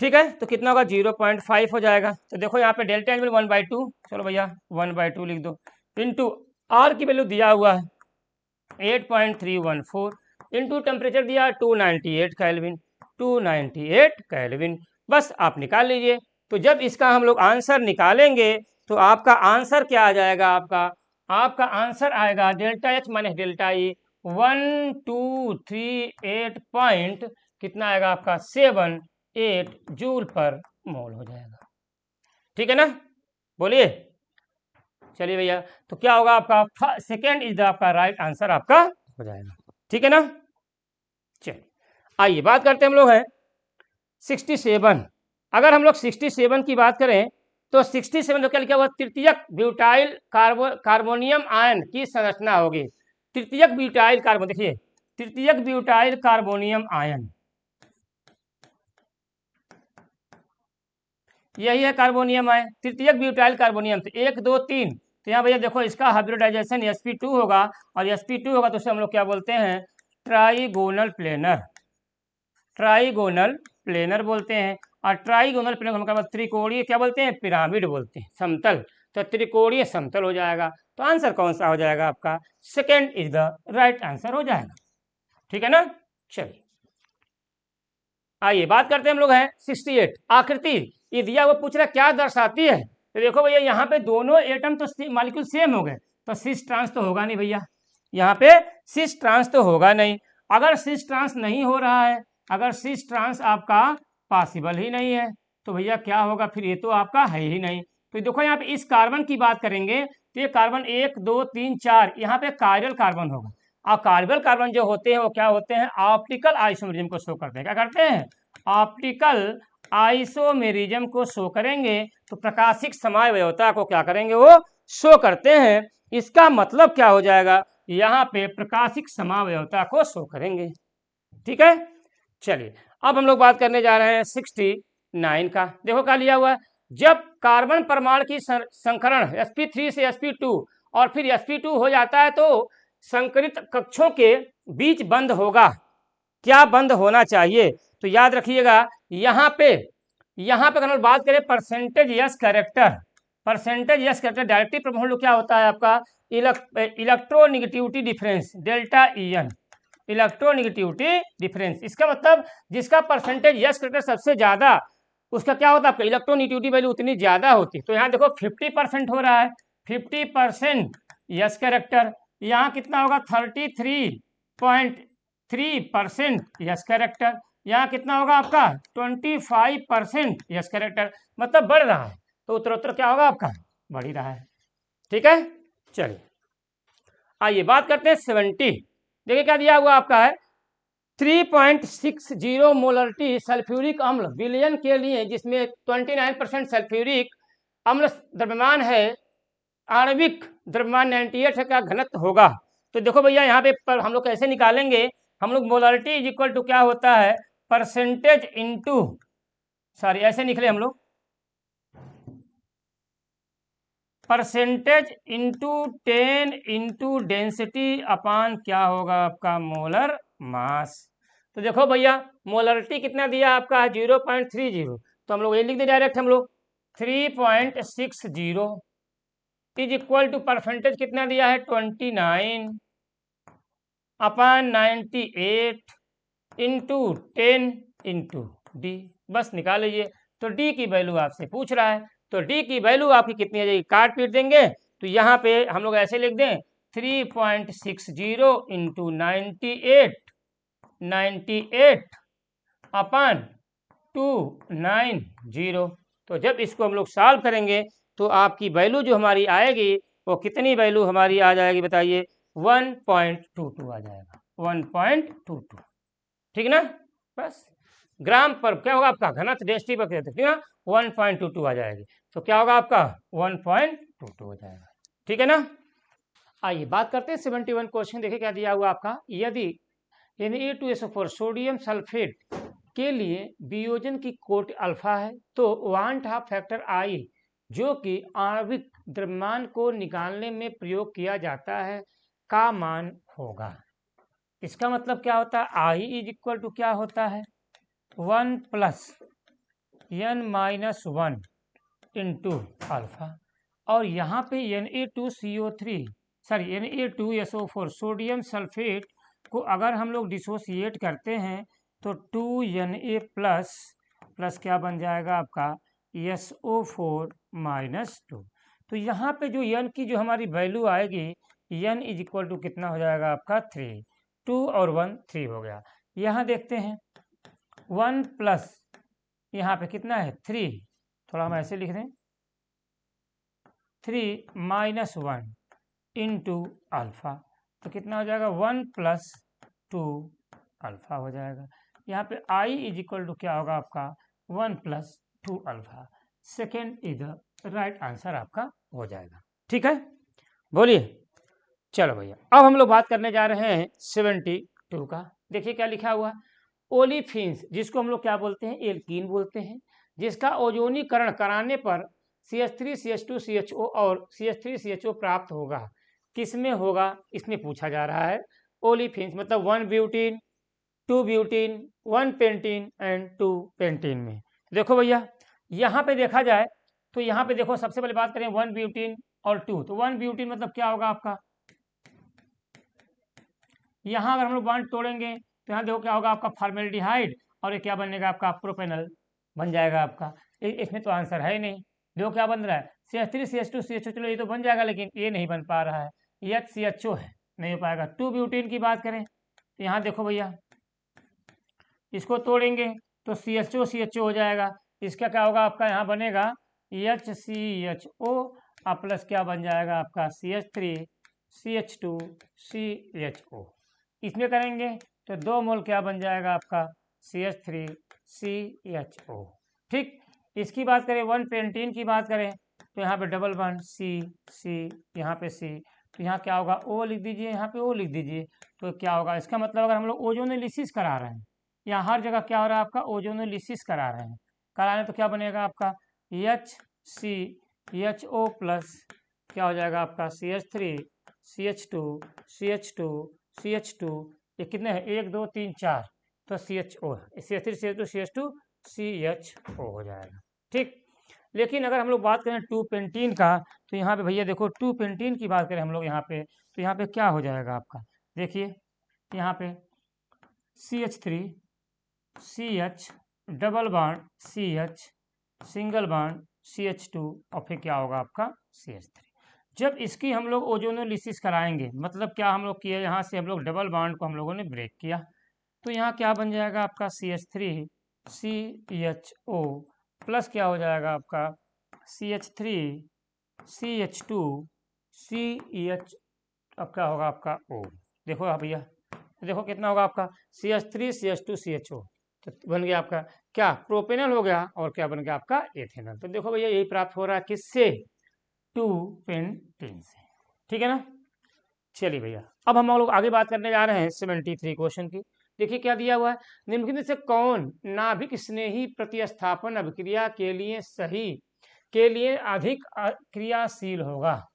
ठीक है, तो कितना होगा 0.5 हो जाएगा। तो देखो यहाँ पे डेल्टा एन 1/2, चलो भैया 1/2 लिख दो, इंटू आर की वैल्यू दिया हुआ है 8.314, इंटू टेम्परेचर दिया 298 केल्विन, 298 केल्विन, बस आप निकाल लीजिए। तो जब इसका हम लोग आंसर निकालेंगे तो आपका आंसर क्या आ जाएगा, आपका आंसर आएगा delta H minus delta E 1238 point कितना आएगा आपका 78 जूल पर मोल हो जाएगा। ठीक है ना, बोलिए। चलिए भैया, तो क्या होगा आपका सेकेंड इज द आपका राइट आंसर आपका हो जाएगा। ठीक है ना। चलिए आइए बात करते हैं हम लोग हैं 67। अगर हम लोग 67 की बात करें तो 67 तो क्या लिखा हुआ, तृतीयक ब्यूटाइल कार्बोनियम आयन की संरचना होगी। तृतीयक ब्यूटाइल कार्बन, देखिए तृतीयक ब्यूटाइल कार्बोनियम आयन, यही है कार्बोनियम आयन, तृतीयक ब्यूटाइल कार्बोनियम। तो 1 2 3, तो यहाँ भैया देखो इसका हाइब्रिडाइजेशन sp2 होगा, और sp2 होगा तो उसे हम लोग क्या बोलते हैं, ट्राइगोनल प्लेनर, ट्राइगोनल प्लेनर बोलते हैं। और ट्राइगोनल प्लेनर हम क्या बोलते हैं, त्रिकोणीय क्या बोलते हैं, पिरामिड बोलते हैं, समतल। तो त्रिकोणीय समतल हो जाएगा। तो आंसर कौन सा हो जाएगा आपका, second is the right answer हो जाएगा। ठीक है ना। चलिए आइए बात करते हैं हम लोग हैं 68। आकृति ये दिया वो पूछ रहा क्या दर्शाती है। तो देखो भैया यहाँ पे दोनों एटम तो मॉलिक्यूल सेम हो गए, तो सिस ट्रांस तो होगा नहीं भैया, यहाँ पे सिस ट्रांस तो होगा नहीं। अगर सिस ट्रांस नहीं हो रहा है, अगर सिस ट्रांस आपका पॉसिबल ही नहीं है तो भैया क्या होगा, फिर ये तो आपका है ही नहीं। तो देखो यहाँ पे इस कार्बन की बात करेंगे तो ये कार्बन 1 2 3 4 यहाँ पे कायरल कार्बन होगा। और कार्बल कार्बन जो होते हैं वो क्या होते हैं, ऑप्टिकल आइसोमेरिज्म को शो करते हैं। क्या करते हैं, ऑप्टिकल आइसोमेरिज्म को शो करेंगे। तो प्रकाशिक समावयवता को क्या करेंगे, वो शो करते हैं। इसका मतलब क्या हो जाएगा, यहाँ पे प्रकाशिक समावयवता को शो करेंगे। ठीक है। चलिए अब हम लोग बात करने जा रहे हैं 69 का। देखो क्या लिया हुआ है, जब कार्बन परमाणु की संकरण sp3 से sp2 और फिर sp2 हो जाता है तो संकरित कक्षों के बीच बंद होगा। क्या बंद होना चाहिए, तो याद रखिएगा यहाँ पे अगर हम बात करें percentage yes character, percentage yes character directive प्रभाव क्या होता है आपका, electronegativity difference delta EN, electronegativity difference. इसका मतलब जिसका परसेंटेज यस कैरेक्टर सबसे ज्यादा, उसका क्या होता है आपका इलेक्ट्रोनिगेटिविटी वैल्यू उतनी ज्यादा होती। तो यहाँ देखो 50% हो रहा है, 50% यस कैरेक्टर, यहाँ कितना होगा 33.3% यस कैरेक्टर, यहाँ कितना होगा आपका 25% यस कैरेक्टर, मतलब बढ़ रहा है, तो उत्तर उत्तर क्या होगा आपका बढ़ ही रहा है। ठीक है, चलिए आइए बात करते हैं 70। देखिए क्या दिया हुआ आपका है 3.60 मोलरिटी सल्फ्यूरिक अम्ल विलयन के लिए जिसमें 29% सल्फ्यूरिक अम्ल द्रव्यमान है, आणविक द्रव्यमान 98 का घनत्व होगा। तो देखो भैया यहाँ पे पर हम लोग कैसे निकालेंगे, हम लोग मोलरिटी इज इक्वल टू क्या होता है परसेंटेज इंटू, सॉरी ऐसे निकले हम लोग, परसेंटेज इंटू 10 इंटू डेंसिटी अपान क्या होगा आपका मोलर मास। तो देखो भैया मोलरिटी कितना दिया आपका है 0.30, तो हम लोग ये लिख दे डायरेक्ट हम लोग 3.60 इज इक्वल टू परसेंटेज कितना दिया है 29 अपान 98 इंटू 10 इंटू डी, बस निकाल लीजिए। तो डी की वैल्यू आपसे पूछ रहा है, तो डी की वैल्यू आपकी कितनी आ जाएगी, काट पीट देंगे तो यहाँ पे हम लोग ऐसे लिख दें 3.60 इंटू 98 अपान 290। तो जब इसको हम लोग सॉल्व करेंगे तो आपकी वैल्यू जो हमारी आएगी वो कितनी वैल्यू हमारी आ जाएगी बताइए 1.22 आ जाएगा, 1.22, ठीक ना। बस ग्राम पर क्या होगा आपका घनत्व डेंसिटी पर ठीक ना 1.22 आ जाएगी, तो क्या होगा आपका 1.22 हो जाएगा, ठीक है ना। आइए बात करते हैं 71 क्वेश्चन। देखिए क्या दिया हुआ आपका, यदि Na2SO4 सोडियम सल्फेट के लिए वियोजन की कोट अल्फा है तो 1/2 फैक्टर आई जो कि आणविक द्रव्यमान को निकालने में प्रयोग किया जाता है का मान होगा। इसका मतलब क्या होता है आई इज इक्वल टू क्या होता है 1 प्लस n-1 इंटू अल्फा, और यहाँ पे Na2CO3 sorry Na2SO4 sodium sulphate को अगर हम लोग डिसोसिएट करते हैं तो 2Na प्लस क्या बन जाएगा आपका SO4 -2। तो यहाँ पे जो n की जो हमारी वैल्यू आएगी n इज इक्वल टू कितना हो जाएगा आपका 3, 2 और 1 3 हो गया। यहाँ देखते हैं 1 प्लस यहाँ पे कितना है 3, थोड़ा हम ऐसे लिख दें 3 माइनस 1 इंटू अल्फा, तो कितना हो जाएगा 1 प्लस 2 अल्फा हो जाएगा। यहाँ पे i इज इक्वल टू क्या होगा आपका 1 plus 2 alpha, second is the right answer आपका हो जाएगा, ठीक है। बोलिए चलो भैया अब हम लोग बात करने जा रहे हैं 72 का। देखिए क्या लिखा हुआ ओलिफिन्स, जिसको हम लोग क्या बोलते हैं एल्कीन बोलते हैं, जिसका ओजोनीकरण कराने पर CH3 CH2 CHO और CH3 CHO प्राप्त होगा, किसमें होगा इसमें पूछा जा रहा है। ओलिफिन्स मतलब 1 butene 2 butene 1 pentene and 2 pentene में। देखो भैया यहाँ पे देखा जाए तो यहाँ पे देखो सबसे पहले बात करें 1 ब्यूटीन और 2, तो 1 ब्यूटीन मतलब क्या होगा आपका, यहाँ अगर हम लोग बॉन्ड तोड़ेंगे तो यहाँ देखो क्या होगा आपका फॉर्मेल्डिहाइड और ये क्या बनेगा आपका प्रोपेनल बन जाएगा आपका। इसमें तो आंसर है ही नहीं, देखो क्या बन रहा है CH3 CH2 CHO, चलो ये तो बन जाएगा लेकिन ये नहीं बन पा रहा है, HCHO है नहीं हो पाएगा। 2 ब्यूटीन की बात करें तो यहाँ देखो भैया इसको तोड़ेंगे तो CHO CHO हो जाएगा, इसका क्या होगा आपका यहाँ बनेगा HCHO प्लस क्या बन जाएगा आपका CH3 CH2 CHO। इसमें करेंगे तो 2 मोल क्या बन जाएगा आपका CH3 CHO, ठीक। इसकी बात करें 1 पेंटीन की बात करें तो यहाँ पे डबल बॉन्ड C यहाँ पे C, तो यहाँ क्या होगा O लिख दीजिए, यहाँ पे O लिख दीजिए, तो क्या होगा इसका मतलब अगर हम लोग ओजोनोलिसिस करा रहे हैं, यहाँ हर जगह क्या हो रहा है आपका ओजोनोलिसिस करा रहे हैं, कराने तो क्या बनेगा आपका HCHO प्लस क्या हो जाएगा आपका CH3 CH2 CH2 CH2, ये कितने हैं 1 2 3 4, तो CHO CH3 CH2 CH2 CHO हो जाएगा, ठीक। लेकिन अगर हम लोग बात करें 2 पेंटीन का तो यहाँ पे भैया देखो 2 पेंटीन की बात करें हम लोग यहाँ पे तो यहाँ पे क्या हो जाएगा आपका, देखिए यहाँ पे CH3 CH double bond CH single bond CH2 और फिर क्या होगा आपका CH3। जब इसकी हम लोग ओजोनोलिसिस कराएंगे, मतलब क्या हम लोग किए, यहाँ से हम लोग डबल बॉन्ड को हम लोगों ने ब्रेक किया, तो यहाँ क्या बन जाएगा आपका CH3 CHO प्लस क्या हो जाएगा आपका CH3 CH2 CH, अब क्या होगा आपका O। देखो आप भैया, देखो कितना होगा आपका CH3 CH2 CHO, तो बन गया आपका क्या प्रोपेनल हो गया, और क्या बन गया आपका एथेनॉल। तो देखो भैया यही प्राप्त हो रहा है किससे, 2-पेंटेन से। ठीक है ना। चलिए भैया, अब हम लोग आगे बात करने जा रहे हैं 73 क्वेश्चन की। देखिए क्या दिया हुआ है, निम्नलिखित में से कौन नाभिक स्नेही प्रतिस्थापन अभिक्रिया के लिए सही के लिए अधिक क्रियाशील होगा।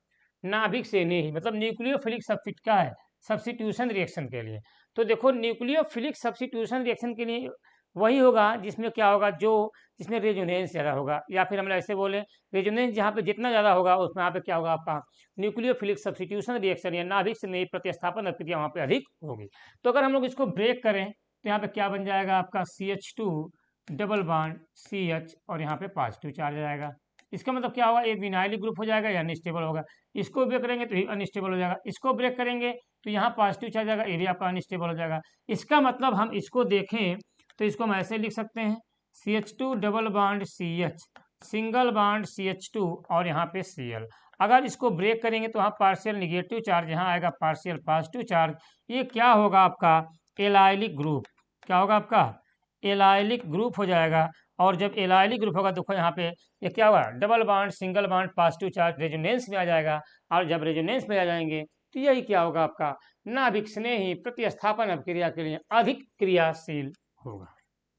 नाभिक स्नेही मतलब न्यूक्लियोफिलिक सब्स्टिट्यूट का है, सब्स्टिट्यूशन रिएक्शन के लिए। तो देखो न्यूक्लियोफिलिक सब्स्टिट्यूशन रिएक्शन के लिए वही होगा जिसमें क्या होगा, जो जिसमें रेजोनेंस ज़्यादा होगा, या फिर हम ऐसे बोलें रेजोनेंस जहाँ पे जितना ज़्यादा होगा उसमें यहाँ पे क्या होगा आपका न्यूक्लियोफिलिक सब्स्टिट्यूशन रिएक्शन या नाभिक स्नेही प्रतिस्थापन अभिक्रिया वहाँ पे अधिक होगी। तो अगर हम लोग इसको ब्रेक करें तो यहाँ पे क्या बन जाएगा आपका CH2 डबल बॉन्ड CH, और यहाँ पे पॉजिटिव चार्ज आएगा। इसका मतलब क्या होगा, एक विनाइलिक ग्रुप हो जाएगा या अनस्टेबल होगा। इसको ब्रेक करेंगे तो अनस्टेबल हो जाएगा, इसको ब्रेक करेंगे तो यहाँ पॉजिटिव चार्ज आएगा, एरिया आपका अनस्टेबल हो जाएगा। इसका मतलब हम इसको देखें तो इसको हम ऐसे लिख सकते हैं CH2 double bond CH single bond CH2 और यहाँ पे Cl। अगर इसको ब्रेक करेंगे तो यहाँ पार्शियल निगेटिव चार्ज, यहाँ आएगा पार्शियल पॉजिटिव चार्ज। ये क्या होगा आपका एलाइलिक ग्रुप, क्या होगा आपका एलाइलिक ग्रुप हो जाएगा। और जब एलाइलिक ग्रुप होगा देखो यहाँ पे ये क्या हुआ, double bond single bond positive charge resonance में आ जाएगा, और जब रेजोनेंस में आ जाएंगे तो यही क्या होगा आपका नाभिक स्नेही प्रतिस्थापन अभिक्रिया के लिए अधिक क्रियाशील होगा।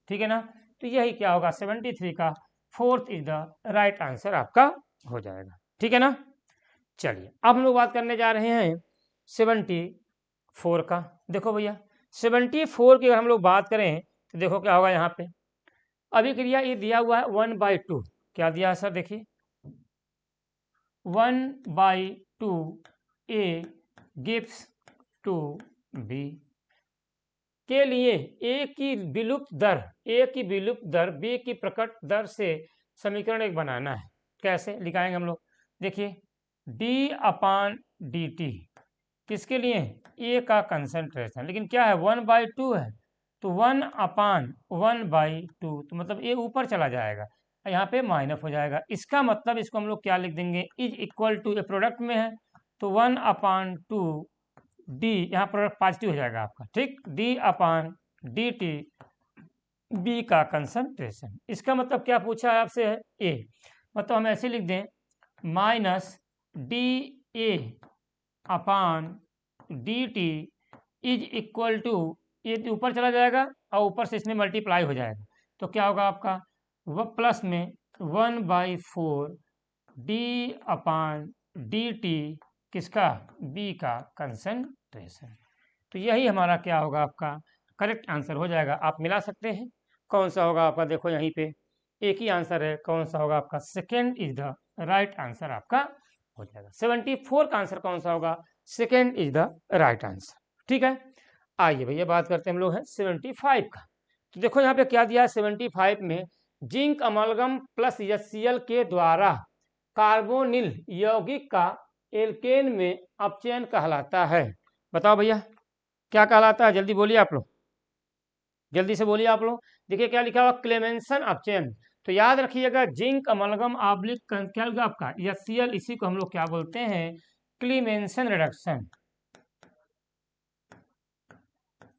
ठीक है ना। तो यही क्या होगा 73 का fourth is the right answer आपका हो जाएगा। ठीक है ना। चलिए अब हम लोग बात करने जा रहे हैं 74 का। देखो भैया 74 की अगर हम लोग बात करें तो देखो क्या होगा, यहाँ पे अभिक्रिया ये दिया हुआ है 1/2, क्या दिया है सर, देखिए 1/2 A gives to B के लिए A की विलुप्त दर B की प्रकट दर से समीकरण एक बनाना है। कैसे लिखाएंगे हम लोग, देखिए d/dt किसके लिए, A का कंसंट्रेशन, लेकिन क्या है 1/2 है, तो 1/1/2 तो मतलब A ऊपर चला जाएगा, यहाँ पे माइनस हो जाएगा। इसका मतलब इसको हम लोग क्या लिख देंगे, is equal to, A product में है तो 1/2 D, यहाँ प्रोडक्ट पॉजिटिव हो जाएगा आपका, ठीक, d/dt B का कंसंट्रेशन। इसका मतलब क्या पूछा है आपसे, है A, मतलब हम ऐसे लिख दें -dA/dt इज इक्वल टू, ये ऊपर चला जाएगा और ऊपर से इसमें मल्टीप्लाई हो जाएगा, तो क्या होगा आपका वह प्लस में 1/4 d/dt किसका, B का कंसंट्रेशन। तो यही हमारा क्या होगा आपका करेक्ट आंसर हो जाएगा। आप मिला सकते हैं, कौन सा होगा आपका, देखो यहीं पे एक ही आंसर है, कौन सा होगा आपका second is the right answer आपका हो जाएगा। 74 का आंसर कौन सा होगा, second is the right answer. ठीक है, आइए भैया बात करते हैं हम लोग हैं 75 का। तो देखो यहाँ पे क्या दिया है 75 में, जिंक अमलगम प्लस HCl के द्वारा कार्बोनिल यौगिक का एल्केन में अपचयन कहलाता है। बताओ भैया क्या कहलाता है, जल्दी बोलिए आप लोग, जल्दी से बोलिए आप लोग। देखिए क्या लिखा हुआ, क्लेमेंसन अपचयन। तो याद रखिएगा जिंक अमलगम आब्लिक क्या होगा आपका HCl, इसी को हम लोग क्या बोलते हैं, क्लीमेंसन रिडक्शन।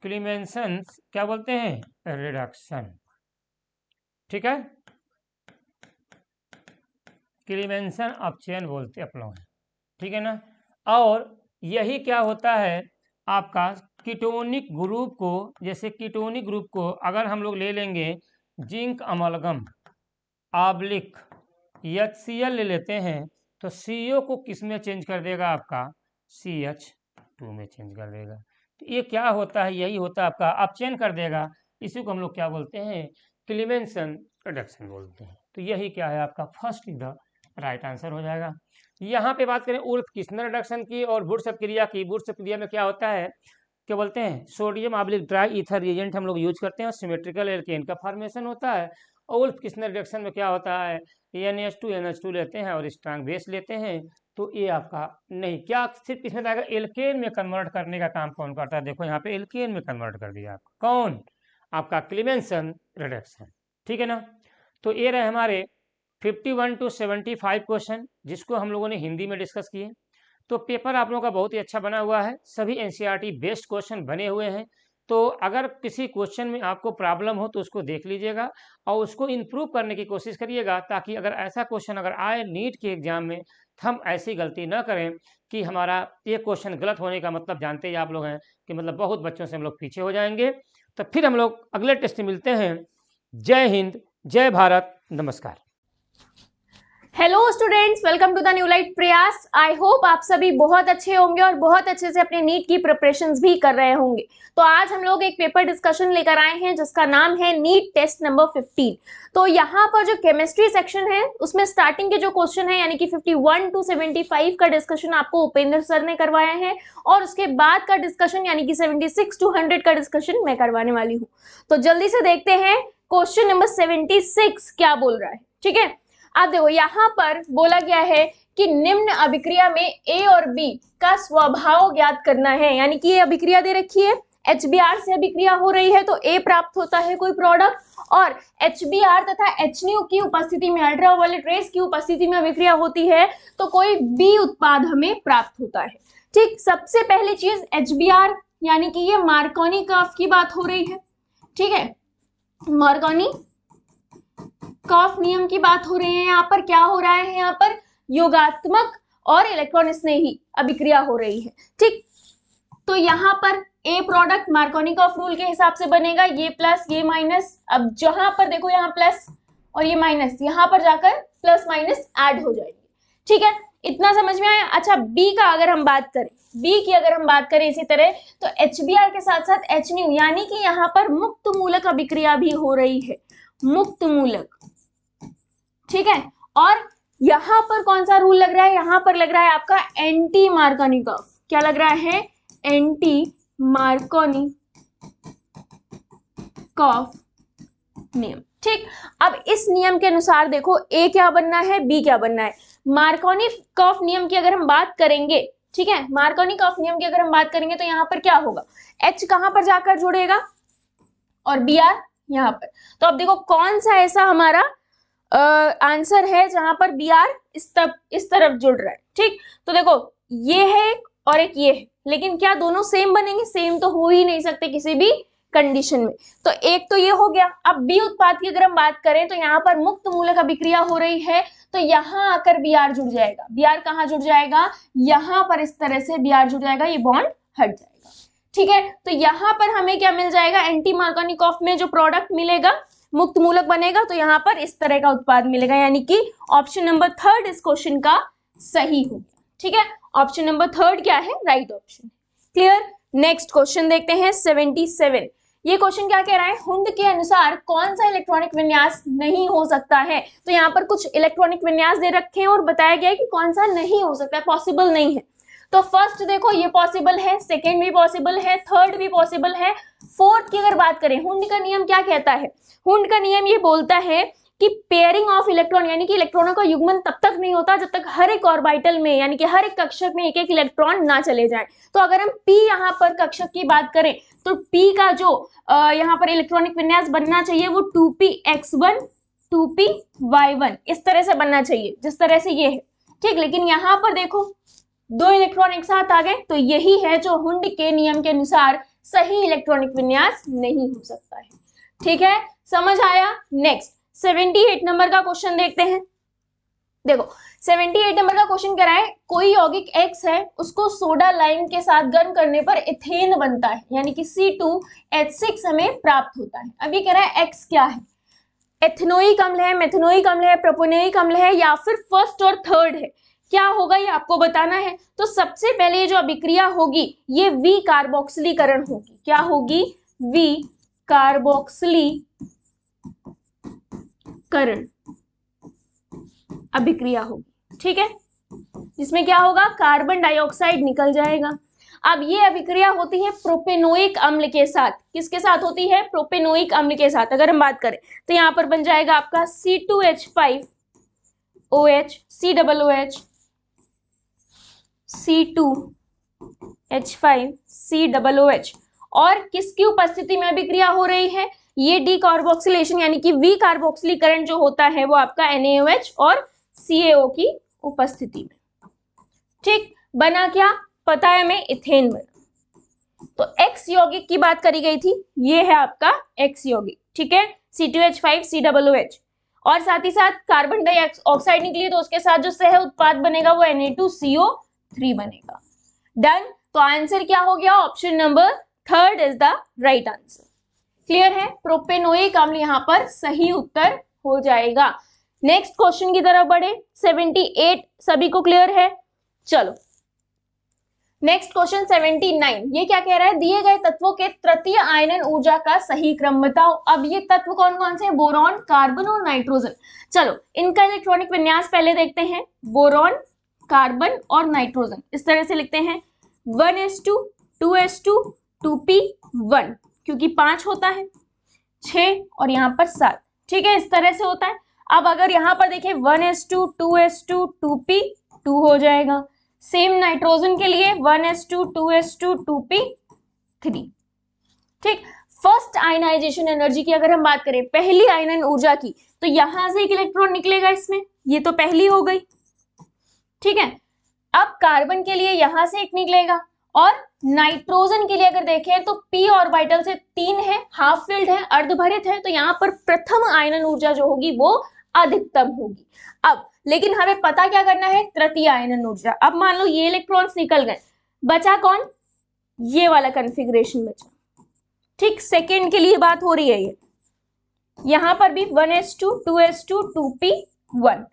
क्लीमेंसन क्या बोलते हैं, रिडक्शन। ठीक है, क्लीमेंसन अपचयन बोलते आप लोग, ठीक है ना। और यही क्या होता है आपका कीटोनिक ग्रुप को, जैसे कीटोनिक ग्रुप को अगर हम लोग ले लेंगे जिंक अमलगम आब्लिक HCl ले लेते हैं तो CO को किस में चेंज कर देगा आपका CH2 में चेंज कर देगा। तो ये क्या होता है, यही होता है आपका अपचयन कर देगा, इसी को हम लोग क्या बोलते हैं, क्लीमेंसन रिडक्शन बोलते हैं। तो यही क्या है आपका फर्स्ट इधर राइट आंसर हो जाएगा। यहाँ पे बात करें उल्फ-किस्नर रिडक्शन की और वुड्सअप क्रिया की। वुड्सअप क्रिया में क्या होता है, क्या बोलते हैं, sodium oblique dry ether reagent हम लोग यूज करते हैं, सिमेट्रिकल एल्केन का फॉर्मेशन होता है। और उल्फ-किस्नर रिडक्शन में क्या होता है, NH2 NH2 लेते हैं और स्ट्रांग बेस लेते हैं, तो ये आपका नहीं, क्या सिर्फ इसमें आएगा एल्केन में कन्वर्ट करने का काम कौन करता है? देखो यहाँ पे एल्केन में कन्वर्ट कर दिया आपका कौन, आपका क्लीमेंसन रिडक्शन, ठीक है ना। तो ये रहे हमारे 51 to 75 क्वेश्चन जिसको हम लोगों ने हिंदी में डिस्कस किए। तो पेपर आप लोगों का बहुत ही अच्छा बना हुआ है, सभी एनसीईआरटी बेस्ड क्वेश्चन बने हुए हैं। तो अगर किसी क्वेश्चन में आपको प्रॉब्लम हो तो उसको देख लीजिएगा और उसको इम्प्रूव करने की कोशिश करिएगा, ताकि अगर ऐसा क्वेश्चन अगर आए नीट के एग्जाम में तो हम ऐसी गलती न करें कि हमारा ये क्वेश्चन गलत होने का मतलब जानते ही आप लोग हैं कि मतलब बहुत बच्चों से हम लोग पीछे हो जाएंगे। तो फिर हम लोग अगले टेस्ट में मिलते हैं। जय हिंद, जय भारत, नमस्कार। Hello students, welcome to the new light Prayas. I hope आप सभी बहुत अच्छे होंगे और बहुत अच्छे से अपने नीट की प्रिपरेशंस भी कर रहे होंगे। तो आज हम लोग एक पेपर डिस्कशन लेकर आए हैं जिसका नाम है नीट टेस्ट नंबर 15। तो यहाँ पर जो केमिस्ट्री सेक्शन है उसमें स्टार्टिंग के जो क्वेश्चन है यानी कि 51 to 75 का डिस्कशन आपको उपेंद्र सर ने करवाया है और उसके बाद का डिस्कशन यानी कि 76 to 100 का डिस्कशन मैं करवाने वाली हूँ। तो जल्दी से देखते हैं क्वेश्चन नंबर 76 क्या बोल रहा है। ठीक है, आप देखो यहाँ पर बोला गया है कि निम्न अभिक्रिया में ए और बी का स्वभाव ज्ञात करना है। यानी कि ये अभिक्रिया दे रखी है, HBr से अभिक्रिया हो रही है तो A प्राप्त होता है कोई प्रोडक्ट, और HBr तथा HNO की उपस्थिति में, अल्ट्रावायलेट रेस की उपस्थिति में अभिक्रिया होती है तो कोई B उत्पाद हमें प्राप्त होता है। ठीक, सबसे पहली चीज HBr यानी कि ये मार्कोनी कर्व की बात हो रही है। ठीक है, मार्कोनी कर्व नियम की बात हो रही है। यहाँ पर क्या हो रहा है, यहाँ पर योगात्मक और इलेक्ट्रॉन स्नेही अभिक्रिया हो रही है। ठीक, तो यहाँ पर ए प्रोडक्ट मार्कोनी कर्व रूल के हिसाब से बनेगा, ये प्लस ये माइनस। अब जहां पर देखो यहाँ प्लस और ये माइनस, यहाँ पर जाकर प्लस माइनस ऐड हो जाएगी। ठीक है, इतना समझ में आया। अच्छा, बी का अगर हम बात करें, बी की अगर हम बात करें इसी तरह, तो HBr के साथ साथ HNO यानी कि यहाँ पर मुक्त मूलक अभिक्रिया भी हो रही है, मुक्त मूलक। ठीक है, और यहां पर कौन सा रूल लग रहा है, यहां पर लग रहा है आपका एंटी मार्कोनी कर्व। क्या लग रहा है, एंटी मार्कोनी कर्व नियम। ठीक, अब इस नियम के अनुसार देखो ए क्या बनना है, बी क्या बनना है। मार्कोनी कर्व नियम की अगर हम बात करेंगे, ठीक है, मार्कोनी कर्व नियम की अगर हम बात करेंगे तो यहाँ पर क्या होगा, H कहां पर जाकर जुड़ेगा और Br यहाँ पर। तो अब देखो कौन सा ऐसा हमारा आंसर है जहां पर Br इस तरफ जुड़ रहा है। ठीक, तो देखो ये है और एक ये है, लेकिन क्या दोनों सेम बनेंगे, सेम तो हो ही नहीं सकते किसी भी कंडीशन में। तो एक तो ये हो गया। अब बी उत्पाद की अगर हम बात करें तो यहाँ पर मुक्त मूलक अभिक्रिया हो रही है तो यहाँ आकर Br जुड़ जाएगा। Br कहाँ जुड़ जाएगा, यहाँ पर इस तरह से Br जुड़ जाएगा, ये बॉन्ड हट जाएगा। ठीक है, तो यहाँ पर हमें क्या मिल जाएगा, एंटी मार्कोनी कर्व में जो प्रोडक्ट मिलेगा मुक्त मूलक बनेगा तो यहाँ पर इस तरह का उत्पाद मिलेगा, यानी कि ऑप्शन नंबर 3 इस क्वेश्चन का सही हो गया। ठीक है, ऑप्शन नंबर 3 क्या है, right option. Clear, next question देखते हैं 77। ये क्वेश्चन क्या कह रहा है, हुंड के अनुसार कौन सा इलेक्ट्रॉनिक विन्यास नहीं हो सकता है। तो यहाँ पर कुछ इलेक्ट्रॉनिक विन्यास दे रखे हैं और बताया गया है कि कौन सा नहीं हो सकता है, पॉसिबल नहीं है। तो फर्स्ट देखो ये पॉसिबल है, सेकेंड भी पॉसिबल है, थर्ड भी पॉसिबल है, फोर्थ की अगर बात करें, हुंड का नियम क्या कहता है, हुंड का नियम ये बोलता है कि पेयरिंग ऑफ इलेक्ट्रॉन यानी कि इलेक्ट्रॉनों का युग्मन तब तक नहीं होता जब तक हर एक ऑर्बिटल में यानी कि हर एक कक्षक में एक एक इलेक्ट्रॉन ना चले जाएं। तो अगर हम p यहाँ पर कक्षक की बात करें तो p का जो यहाँ पर इलेक्ट्रॉनिक विन्यास बनना चाहिए वो 2px1 2py1 इस तरह से बनना चाहिए जिस तरह से ये है। ठीक, लेकिन यहाँ पर देखो दो इलेक्ट्रॉन एक साथ आ गए तो यही है जो हुंड के नियम के अनुसार सही इलेक्ट्रॉनिक विन्यास नहीं हो सकता है। ठीक है, समझ आया। नेक्स्ट 78 नंबर का क्वेश्चन देखते हैं। देखो 78 नंबर का क्वेश्चन कह रहा है, कोई यौगिक X है उसको सोडा लाइम के साथ गर्म करने पर इथेन बनता है यानी कि C2H6 हमें प्राप्त होता है। अभी कह रहा है X क्या है, एथेनोइक अम्ल है, मेथेनोइक अम्ल है, प्रोपेनोइक अम्ल है या फिर फर्स्ट और थर्ड है, क्या होगा ये आपको बताना है। तो सबसे पहले ये जो अभिक्रिया होगी ये वी कार्बोक्सिलीकरण होगी। क्या होगी, वी कार्बोक्सिलीकरण अभिक्रिया होगी। ठीक है, जिसमें क्या होगा, कार्बन डाइऑक्साइड निकल जाएगा। अब ये अभिक्रिया होती है प्रोपेनोइक अम्ल के साथ। किसके साथ होती है, प्रोपेनोइक अम्ल के साथ। अगर हम बात करें तो यहाँ पर बन जाएगा आपका C2H5OH COOH C2H5COOH और किसकी उपस्थिति में अभिक्रिया हो रही है, ये डीकार्बोक्सिलेशन यानी कि विकार्बोक्सिलीकरण जो होता है वो आपका NaOH और CaO की उपस्थिति में। ठीक, बना क्या पता है हमें, इथेन बना। तो एक्स यौगिक की बात करी गई थी, ये है आपका एक्स यौगिक, ठीक है, C2H5COOH और साथ ही साथ कार्बन डाइऑक्साइड निकली तो उसके साथ जो सह उत्पाद बनेगा वो Na2CO3 बनेगा। डन, तो आंसर क्या हो गया, option number third is the right answer. Clear है, प्रोपेनोइक अम्ल यहाँ पर सही उत्तर हो जाएगा। नेक्स्ट क्वेश्चन की तरफ बढ़े, 78 सभी को क्लियर है। चलो नेक्स्ट क्वेश्चन 79, ये क्या कह रहा है, दिए गए तत्वों के तृतीय आयनन ऊर्जा का सही क्रम बताओ। अब ये तत्व कौन कौन से हैं, बोरॉन, कार्बन और नाइट्रोजन। चलो इनका इलेक्ट्रॉनिक विन्यास पहले देखते हैं। बोरॉन, कार्बन और नाइट्रोजन इस तरह से लिखते हैं 1s2 2s2 2p1, क्योंकि 5 होता है, 6 और यहाँ पर 7, ठीक है, इस तरह से होता है। अब अगर यहाँ पर देखें 1s2 2s2 2p2 हो जाएगा। सेम नाइट्रोजन के लिए 1s2 2s2 2p3। ठीक, फर्स्ट आयनाइजेशन एनर्जी की अगर हम बात करें, पहली आयनन ऊर्जा की, तो यहां से एक इलेक्ट्रॉन निकलेगा इसमें, ये तो पहली हो गई, ठीक है। अब कार्बन के लिए यहां से एक निकलेगा और नाइट्रोजन के लिए अगर देखें तो p ऑर्बिटल से 3 है, हाफ फिल्ड है, अर्धभरित है, तो यहाँ पर प्रथम आयनन ऊर्जा जो होगी वो अधिकतम होगी। अब लेकिन हमें पता क्या करना है, तृतीय आयनन ऊर्जा। अब मान लो ये इलेक्ट्रॉन्स निकल गए, बचा कौन, ये वाला कॉन्फ़िगरेशन बचा। ठीक, सेकेंड के लिए बात हो रही है ये, यहां पर भी 1s2 2s2 2p1।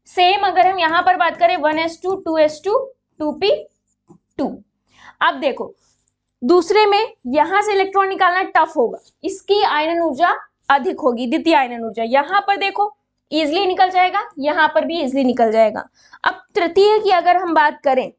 सेम अगर हम यहां पर बात करें 1s2 2s2 2p2। अब देखो दूसरे में यहां से इलेक्ट्रॉन निकालना टफ होगा, इसकी आयनन ऊर्जा अधिक होगी, द्वितीय आयनन ऊर्जा। यहां पर देखो इजिली निकल जाएगा, यहां पर भी इजिली निकल जाएगा। अब तृतीय की अगर हम बात करें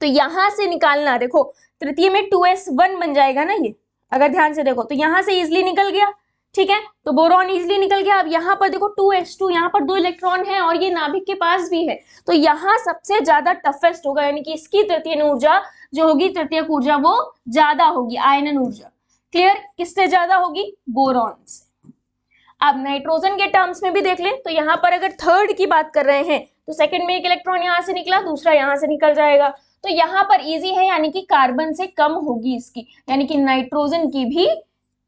तो यहां से निकालना, देखो तृतीय में 2s1 बन जाएगा ना, ये अगर ध्यान से देखो तो यहां से इजिली निकल गया, ठीक है, तो बोरॉन इजिली निकल गया। अब यहाँ पर देखो 2s2, यहाँ पर 2 इलेक्ट्रॉन है और ये नाभिक के पास भी है, तो यहाँ सबसे ज्यादा टफेस्ट होगा, यानी कि इसकी तृतीय ऊर्जा जो होगी, तृतीयक ऊर्जा वो ज्यादा होगी, आयनन ऊर्जा। क्लियर, किससे ज्यादा होगी, बोरॉन से। अब नाइट्रोजन के टर्म्स में भी देख लें तो यहाँ पर अगर थर्ड की बात कर रहे हैं तो सेकंड में एक इलेक्ट्रॉन यहाँ से निकला, दूसरा यहाँ से निकल जाएगा, तो यहाँ पर इजी है, यानी कि कार्बन से कम होगी इसकी, यानी कि नाइट्रोजन की भी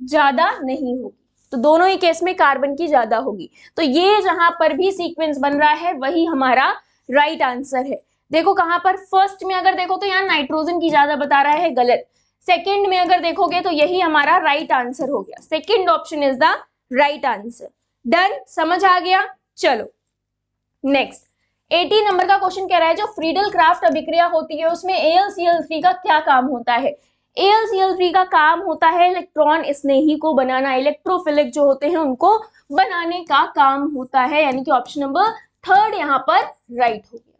ज्यादा नहीं होगी, तो दोनों ही केस में कार्बन की ज्यादा होगी। तो ये जहां पर भी सीक्वेंस बन रहा है वही हमारा राइट आंसर है। देखो कहां पर, फर्स्ट में अगर देखो तो यहाँ नाइट्रोजन की ज्यादा बता रहा है, गलत। सेकंड में अगर देखोगे तो यही हमारा राइट आंसर हो गया, second option is the right answer. Done, समझ आ गया। चलो नेक्स्ट 80 नंबर का क्वेश्चन कह रहा है, जो फ्रीडल क्राफ्ट अभिक्रिया होती है उसमें AlCl3 का क्या काम होता है। AlCl3 का काम होता है इलेक्ट्रॉन स्नेही को बनाना, इलेक्ट्रोफिलिक जो होते हैं उनको बनाने का काम होता है, यानी कि ऑप्शन नंबर थर्ड यहाँ पर राइट हो गया।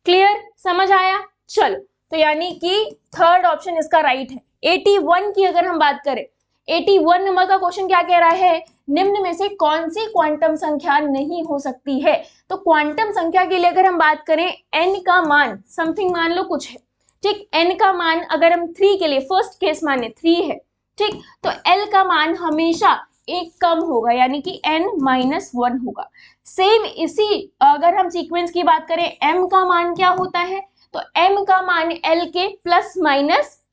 क्लियर, समझ आया। चलो तो यानी कि थर्ड ऑप्शन इसका राइट है। 81 की अगर हम बात करें, 81 नंबर का क्वेश्चन क्या कह रहा है, निम्न में से कौन सी क्वांटम संख्या नहीं हो सकती है। तो क्वांटम संख्या के लिए अगर हम बात करें, n का मान समथिंग मान लो कुछ है, ठीक, n का मान अगर हम 3 के लिए फर्स्ट केस माने 3 है, ठीक, तो l का मान हमेशा एक कम होगा, यानी कि n-1 होगा। सेम इसी अगर हम सीक्वेंस की बात करें, m का मान क्या होता है, तो m का मान l के प्लस माइनस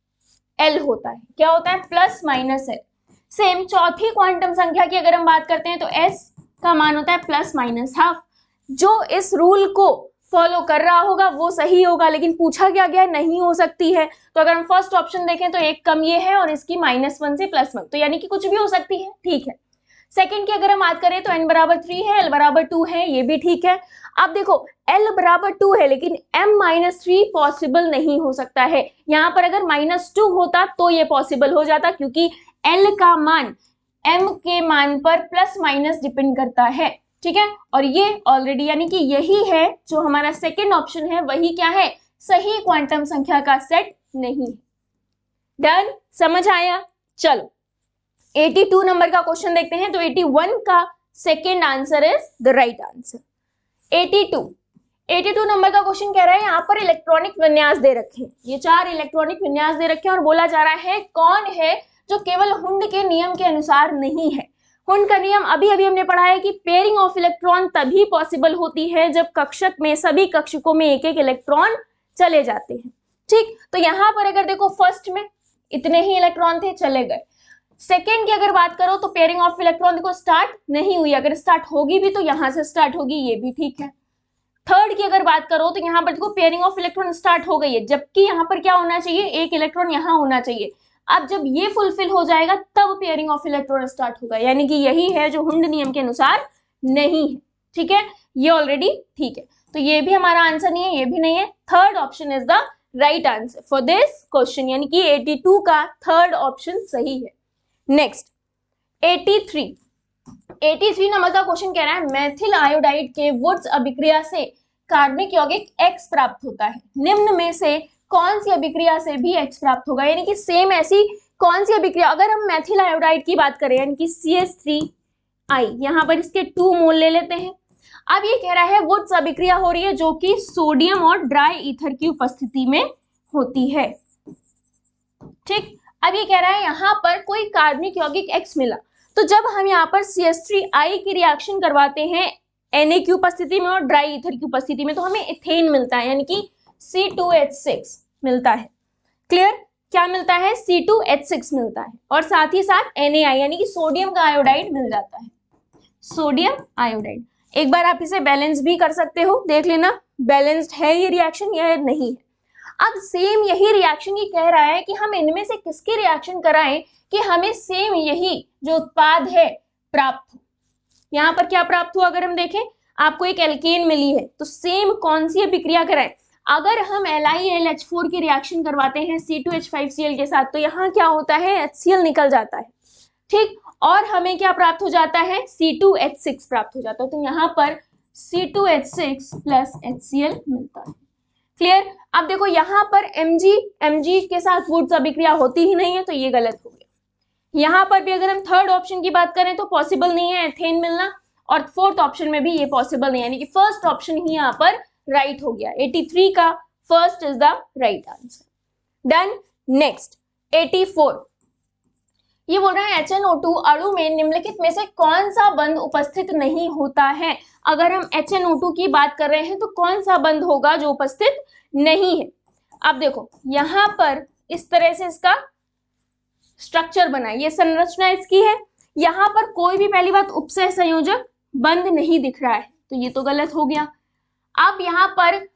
l होता है, क्या होता है, प्लस माइनस l। सेम चौथी क्वांटम संख्या की अगर हम बात करते हैं तो s का मान होता है प्लस माइनस हाफ। जो इस रूल को फॉलो कर रहा होगा वो सही होगा, लेकिन पूछा क्या गया, नहीं हो सकती है। तो अगर हम फर्स्ट ऑप्शन देखें तो एक कम ये है और इसकी -1 से +1, तो यानी कि कुछ भी हो सकती है, ठीक है। सेकंड की अगर हम बात करें तो n बराबर 3 है, l बराबर 2 है, ये भी ठीक है। अब देखो l बराबर 2 है लेकिन m-3 पॉसिबल नहीं हो सकता है। यहाँ पर अगर -2 होता तो ये पॉसिबल हो जाता, क्योंकि l का मान m के मान पर प्लस माइनस डिपेंड करता है, ठीक है। और ये ऑलरेडी यानी कि यही है जो हमारा सेकंड ऑप्शन है, वही क्या है, सही क्वांटम संख्या का सेट नहीं है। डन, समझ आया। चलो 82 नंबर का क्वेश्चन देखते हैं, तो 81 का second answer is the right answer. 82 number का क्वेश्चन कह रहा है यहाँ पर इलेक्ट्रॉनिक विन्यास दे रखे हैं, ये 4 इलेक्ट्रॉनिक विन्यास दे रखे हैं और बोला जा रहा है कौन है जो केवल हुंड के नियम के अनुसार नहीं है। हुंड का नियम अभी हमने पढ़ा है कि पेयरिंग ऑफ इलेक्ट्रॉन तभी पॉसिबल होती है जब कक्षक में सभी कक्षकों में एक एक इलेक्ट्रॉन चले जाते हैं। ठीक, तो यहाँ पर अगर देखो फर्स्ट में इतने ही इलेक्ट्रॉन थे, चले गए। सेकेंड की अगर बात करो तो पेयरिंग ऑफ इलेक्ट्रॉन देखो स्टार्ट नहीं हुई, अगर स्टार्ट होगी भी तो यहाँ से स्टार्ट होगी, ये भी ठीक है। थर्ड की अगर बात करो तो यहाँ पर देखो पेयरिंग ऑफ इलेक्ट्रॉन स्टार्ट हो गई है, जबकि यहाँ पर क्या होना चाहिए, एक इलेक्ट्रॉन यहाँ होना चाहिए। अब जब ये फुलफिल हो जाएगा तब पेयरिंग ऑफ इलेक्ट्रॉन स्टार्ट होगा, यानी कि यही है जो हुंड नियम के अनुसार नहीं है। ठीक है, ये ऑलरेडी ठीक है, तो ये भी हमारा आंसर नहीं है, ये भी नहीं है। Third option is the right answer for this question, यानी कि 82 का थर्ड ऑप्शन सही है। नेक्स्ट 83 नंबर का क्वेश्चन कह रहा है मेथिल आयोडाइड के वुड्स अभिक्रिया से कार्बनिक यौगिक X प्राप्त होता है, निम्न में से कौन सी अभिक्रिया से भी X प्राप्त होगा, यानी कि सेम ऐसी कौन सी अभिक्रिया, अगर हम मेथिल आयोडाइड की बात करें यानी कि CH3I, यहाँ पर इसके 2 मोल ले लेते हैं। अब ये कह रहा है वुड्स अभिक्रिया हो रही है जो कि सोडियम और ड्राई ईथर की उपस्थिति में होती है। ठीक, अब ये कह रहा है यहाँ पर कोई कार्बनिक यौगिक X मिला, तो जब हम यहाँ पर CH3I की रिएक्शन करवाते हैं Na की उपस्थिति में और ड्राई ईथर की उपस्थिति में, तो हमें इथेन मिलता है, यानी कि C2H6 मिलता है। क्लियर, क्या मिलता है, C2H6 मिलता है, और साथ ही साथ NaI यानी कि सोडियम का आयोडाइड मिल जाता है, सोडियम आयोडाइड। एक बार आप इसे बैलेंस भी कर सकते हो, देख लेना बैलेंस्ड है ये रिएक्शन या नहीं है। अब सेम यही रिएक्शन ये कह रहा है कि हम इनमें से किसकी रिएक्शन कराएं कि हमें सेम यही जो उत्पाद है प्राप्त हो। यहाँ पर क्या प्राप्त हुआ, अगर हम देखें आपको एक एल्केन मिली है, तो सेम कौन सी अभिक्रिया कराएं, अगर हम LiLH4 की रिएक्शन करवाते हैं C2H5Cl के साथ, तो यहाँ क्या होता है, HCl निकल जाता है। ठीक, और हमें क्या प्राप्त हो जाता है, C2H6 प्राप्त हो जाता है, तो यहाँ पर C2H6 प्लस HCl मिलता है। क्लियर, अब देखो यहाँ पर Mg के साथ वुड्स अभिक्रिया होती ही नहीं है, तो ये गलत हो गया। यहाँ पर भी अगर हम थर्ड ऑप्शन की बात करें तो पॉसिबल नहीं है एथेन मिलना, और फोर्थ ऑप्शन में भी ये पॉसिबल नहीं है, यानी कि फर्स्ट ऑप्शन ही यहाँ पर राइट हो गया। 83 का first is the right answer. Done. Next 84, ये बोल रहा है HNO2 अणु में निम्नलिखित में से कौन सा बंध उपस्थित नहीं होता है। अगर हम HNO2 की बात कर रहे हैं तो कौन सा बंध होगा जो उपस्थित नहीं है। अब देखो यहाँ पर इस तरह से इसका स्ट्रक्चर बना है, ये संरचना इसकी है, यहाँ पर कोई भी पहली बात उपसह संयोजक बंध नहीं दिख रहा है, तो ये तो गलत हो गया। अब यहाँ पर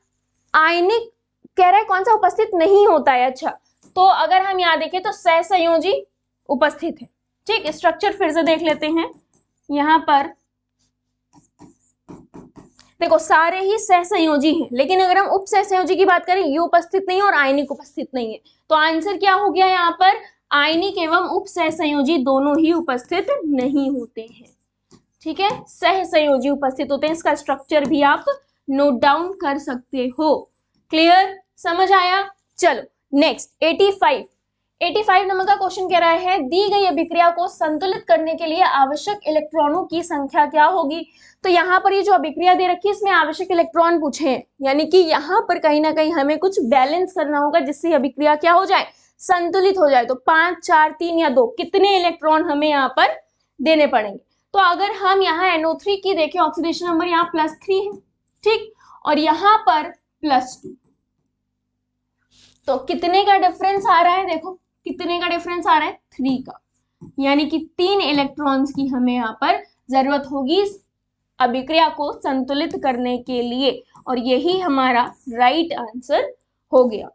आयनिक कह रहा है कौन सा उपस्थित नहीं होता है। अच्छा, तो अगर हम यहाँ देखें तो सहसंयोजी उपस्थित है। ठीक, स्ट्रक्चर फिर से देख लेते हैं। यहाँ पर देखो सारे ही सहसंयोजी हैं, लेकिन अगर हम उप सहसंयोजी की बात करें ये उपस्थित नहीं है और आयनिक उपस्थित नहीं है, तो आंसर क्या हो गया, यहाँ पर आयनिक एवं उप सहसंयोजी दोनों ही उपस्थित नहीं होते हैं। ठीक है, सहसंयोजी उपस्थित होते हैं, इसका स्ट्रक्चर भी आप नोट डाउन कर सकते हो। क्लियर, समझ आया। चलो नेक्स्ट 85 नंबर का क्वेश्चन कह रहा है दी गई अभिक्रिया को संतुलित करने के लिए आवश्यक इलेक्ट्रॉनों की संख्या क्या होगी। तो यहाँ पर ये जो अभिक्रिया दे रखी है इसमें आवश्यक इलेक्ट्रॉन पूछे हैं, यानी कि यहाँ पर कहीं ना कहीं हमें कुछ बैलेंस करना होगा जिससे अभिक्रिया क्या हो जाए, संतुलित हो जाए। तो 5, 4, 3 या 2 कितने इलेक्ट्रॉन हमें यहाँ पर देने पड़ेंगे। तो अगर हम यहाँ NO3 की देखें ऑक्सीडेशन नंबर यहाँ +3 है, ठीक, और यहाँ पर +2, तो कितने का डिफरेंस आ रहा है, देखो कितने का डिफरेंस आ रहा है, 3 का, यानी कि 3 इलेक्ट्रॉन्स की हमें यहाँ पर जरूरत होगी इस अभिक्रिया को संतुलित करने के लिए, और यही हमारा राइट आंसर हो गया।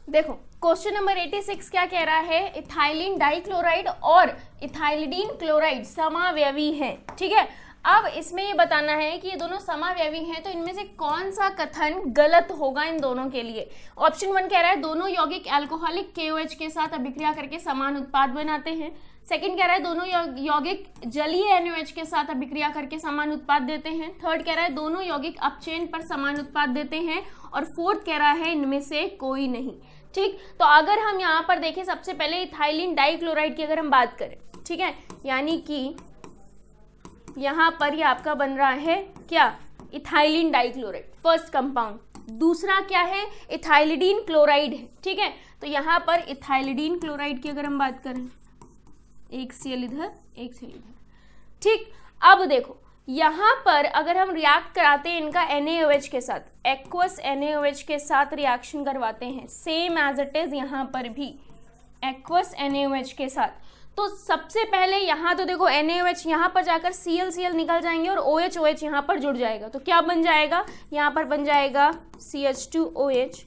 देखो क्वेश्चन नंबर 86 क्या कह रहा है, इथाइलिन डाइक्लोराइड और इथाइलिडीन क्लोराइड समावयवी हैं। ठीक है, अब इसमें ये बताना है कि ये दोनों समावयवी हैं, तो इनमें से कौन सा कथन गलत होगा इन दोनों के लिए। ऑप्शन 1 कह रहा है दोनों यौगिक अल्कोहलिक KOH के साथ अभिक्रिया करके समान उत्पाद बनाते हैं। सेकंड कह रहा है दोनों यौगिक जलीय NaOH के साथ अभिक्रिया करके समान उत्पाद देते हैं। थर्ड कह रहा है दोनों यौगिक अपचयन पर समान उत्पाद देते हैं, और फोर्थ कह रहा है इनमें से कोई नहीं। ठीक, तो अगर हम यहाँ पर देखें सबसे पहले इथाइलिन डाइक्लोराइड की अगर हम बात करें, ठीक है, यानी कि यहाँ पर ये आपका बन रहा है क्या, इथाइलिन डाइक्लोराइड। First compound. दूसरा क्या है, इथाइलिडीन क्लोराइड है, ठीक है। तो यहाँ पर इथाइलिडीन क्लोराइड की अगर हम बात करें, एक Cl इधर एक Cl इधर, ठीक। अब देखो यहाँ पर अगर हम रिएक्ट कराते हैं इनका NaOH के साथ, एक्वस NaOH के साथ रिएक्शन करवाते हैं, सेम एज इट इज यहाँ पर भी एक्वस NaOH के साथ, तो सबसे पहले यहाँ तो देखो NaOH यहाँ पर जाकर Cl निकल जाएंगे और OH यहाँ पर जुड़ जाएगा, तो क्या बन जाएगा, यहाँ पर बन जाएगा CH2OH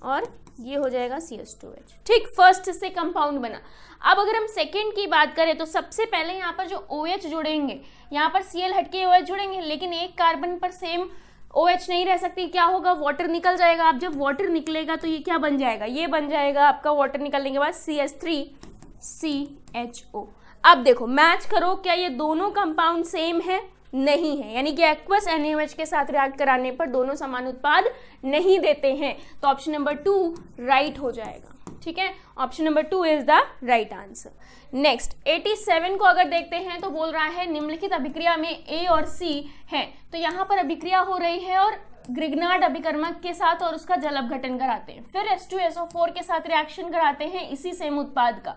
और ये हो जाएगा CH2OH, ठीक। फर्स्ट से कंपाउंड बना। अब अगर हम सेकेंड की बात करें तो सबसे पहले यहाँ पर जो OH जुड़ेंगे, यहाँ पर Cl हटके OH जुड़ेंगे, लेकिन एक कार्बन पर सेम OH नहीं रह सकती, क्या होगा, वाटर निकल जाएगा। अब जब वाटर निकलेगा तो ये क्या बन जाएगा, ये बन जाएगा आपका वाटर निकलने के बाद CH3CHO। अब देखो मैच करो, क्या ये दोनों कंपाउंड सेम है, नहीं है, यानी कि एक्वस NaOH के साथ रिएक्ट कराने पर दोनों समान उत्पाद नहीं देते हैं, तो ऑप्शन नंबर 2 राइट हो जाएगा, ठीक है। Option number 2 is the right answer. Next 87 को अगर देखते हैं तो बोल रहा है निम्नलिखित अभिक्रिया में A और C है, तो यहाँ पर अभिक्रिया हो रही है और ग्रिग्नार्ड अभिकर्मक के साथ और उसका जल अपघटन कराते हैं, फिर H2SO4 के साथ रिएक्शन कराते हैं इसी सेम उत्पाद का।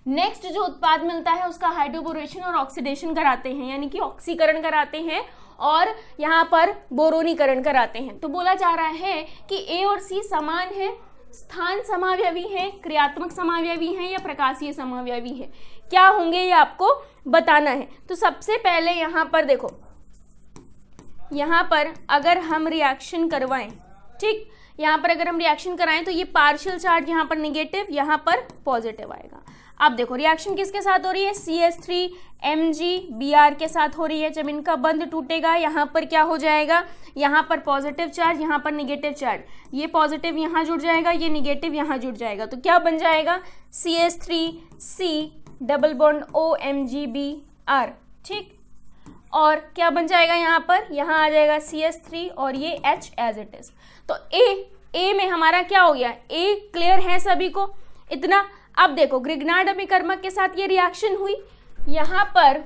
नेक्स्ट जो उत्पाद मिलता है उसका हाइड्रोबोरेशन और ऑक्सीडेशन कराते हैं, यानी कि ऑक्सीकरण कराते हैं और यहाँ पर बोरोनीकरण कराते हैं। तो बोला जा रहा है कि A और C समान है, स्थान समावयवी है, क्रियात्मक समावयवी है या प्रकाशीय समावयवी है, क्या होंगे ये आपको बताना है। तो सबसे पहले यहाँ पर देखो, यहाँ पर अगर हम रिएक्शन करवाएं, ठीक, यहाँ पर अगर हम रिएक्शन कराएं तो ये पार्शियल चार्ज यहाँ पर निगेटिव, यहाँ पर पॉजिटिव आएगा। अब देखो रिएक्शन किसके साथ हो रही है, CH3MgBr के साथ हो रही है। जब इनका बंध टूटेगा यहाँ पर क्या हो जाएगा, यहाँ पर पॉजिटिव चार्ज, यहाँ पर निगेटिव चार्ज, ये पॉजिटिव यहाँ जुड़ जाएगा, ये निगेटिव यहाँ जुड़ जाएगा, तो क्या बन जाएगा CH3C डबल बॉन्ड OMgBr, ठीक। और क्या बन जाएगा, यहाँ पर यहाँ आ जाएगा CH3 और ये H एज इट इज। तो A में हमारा क्या हो गया, A क्लियर है सभी को इतना। अब देखो ग्रिग्नार्ड अभिकर्मक के साथ ये रिएक्शन हुई यहाँ पर,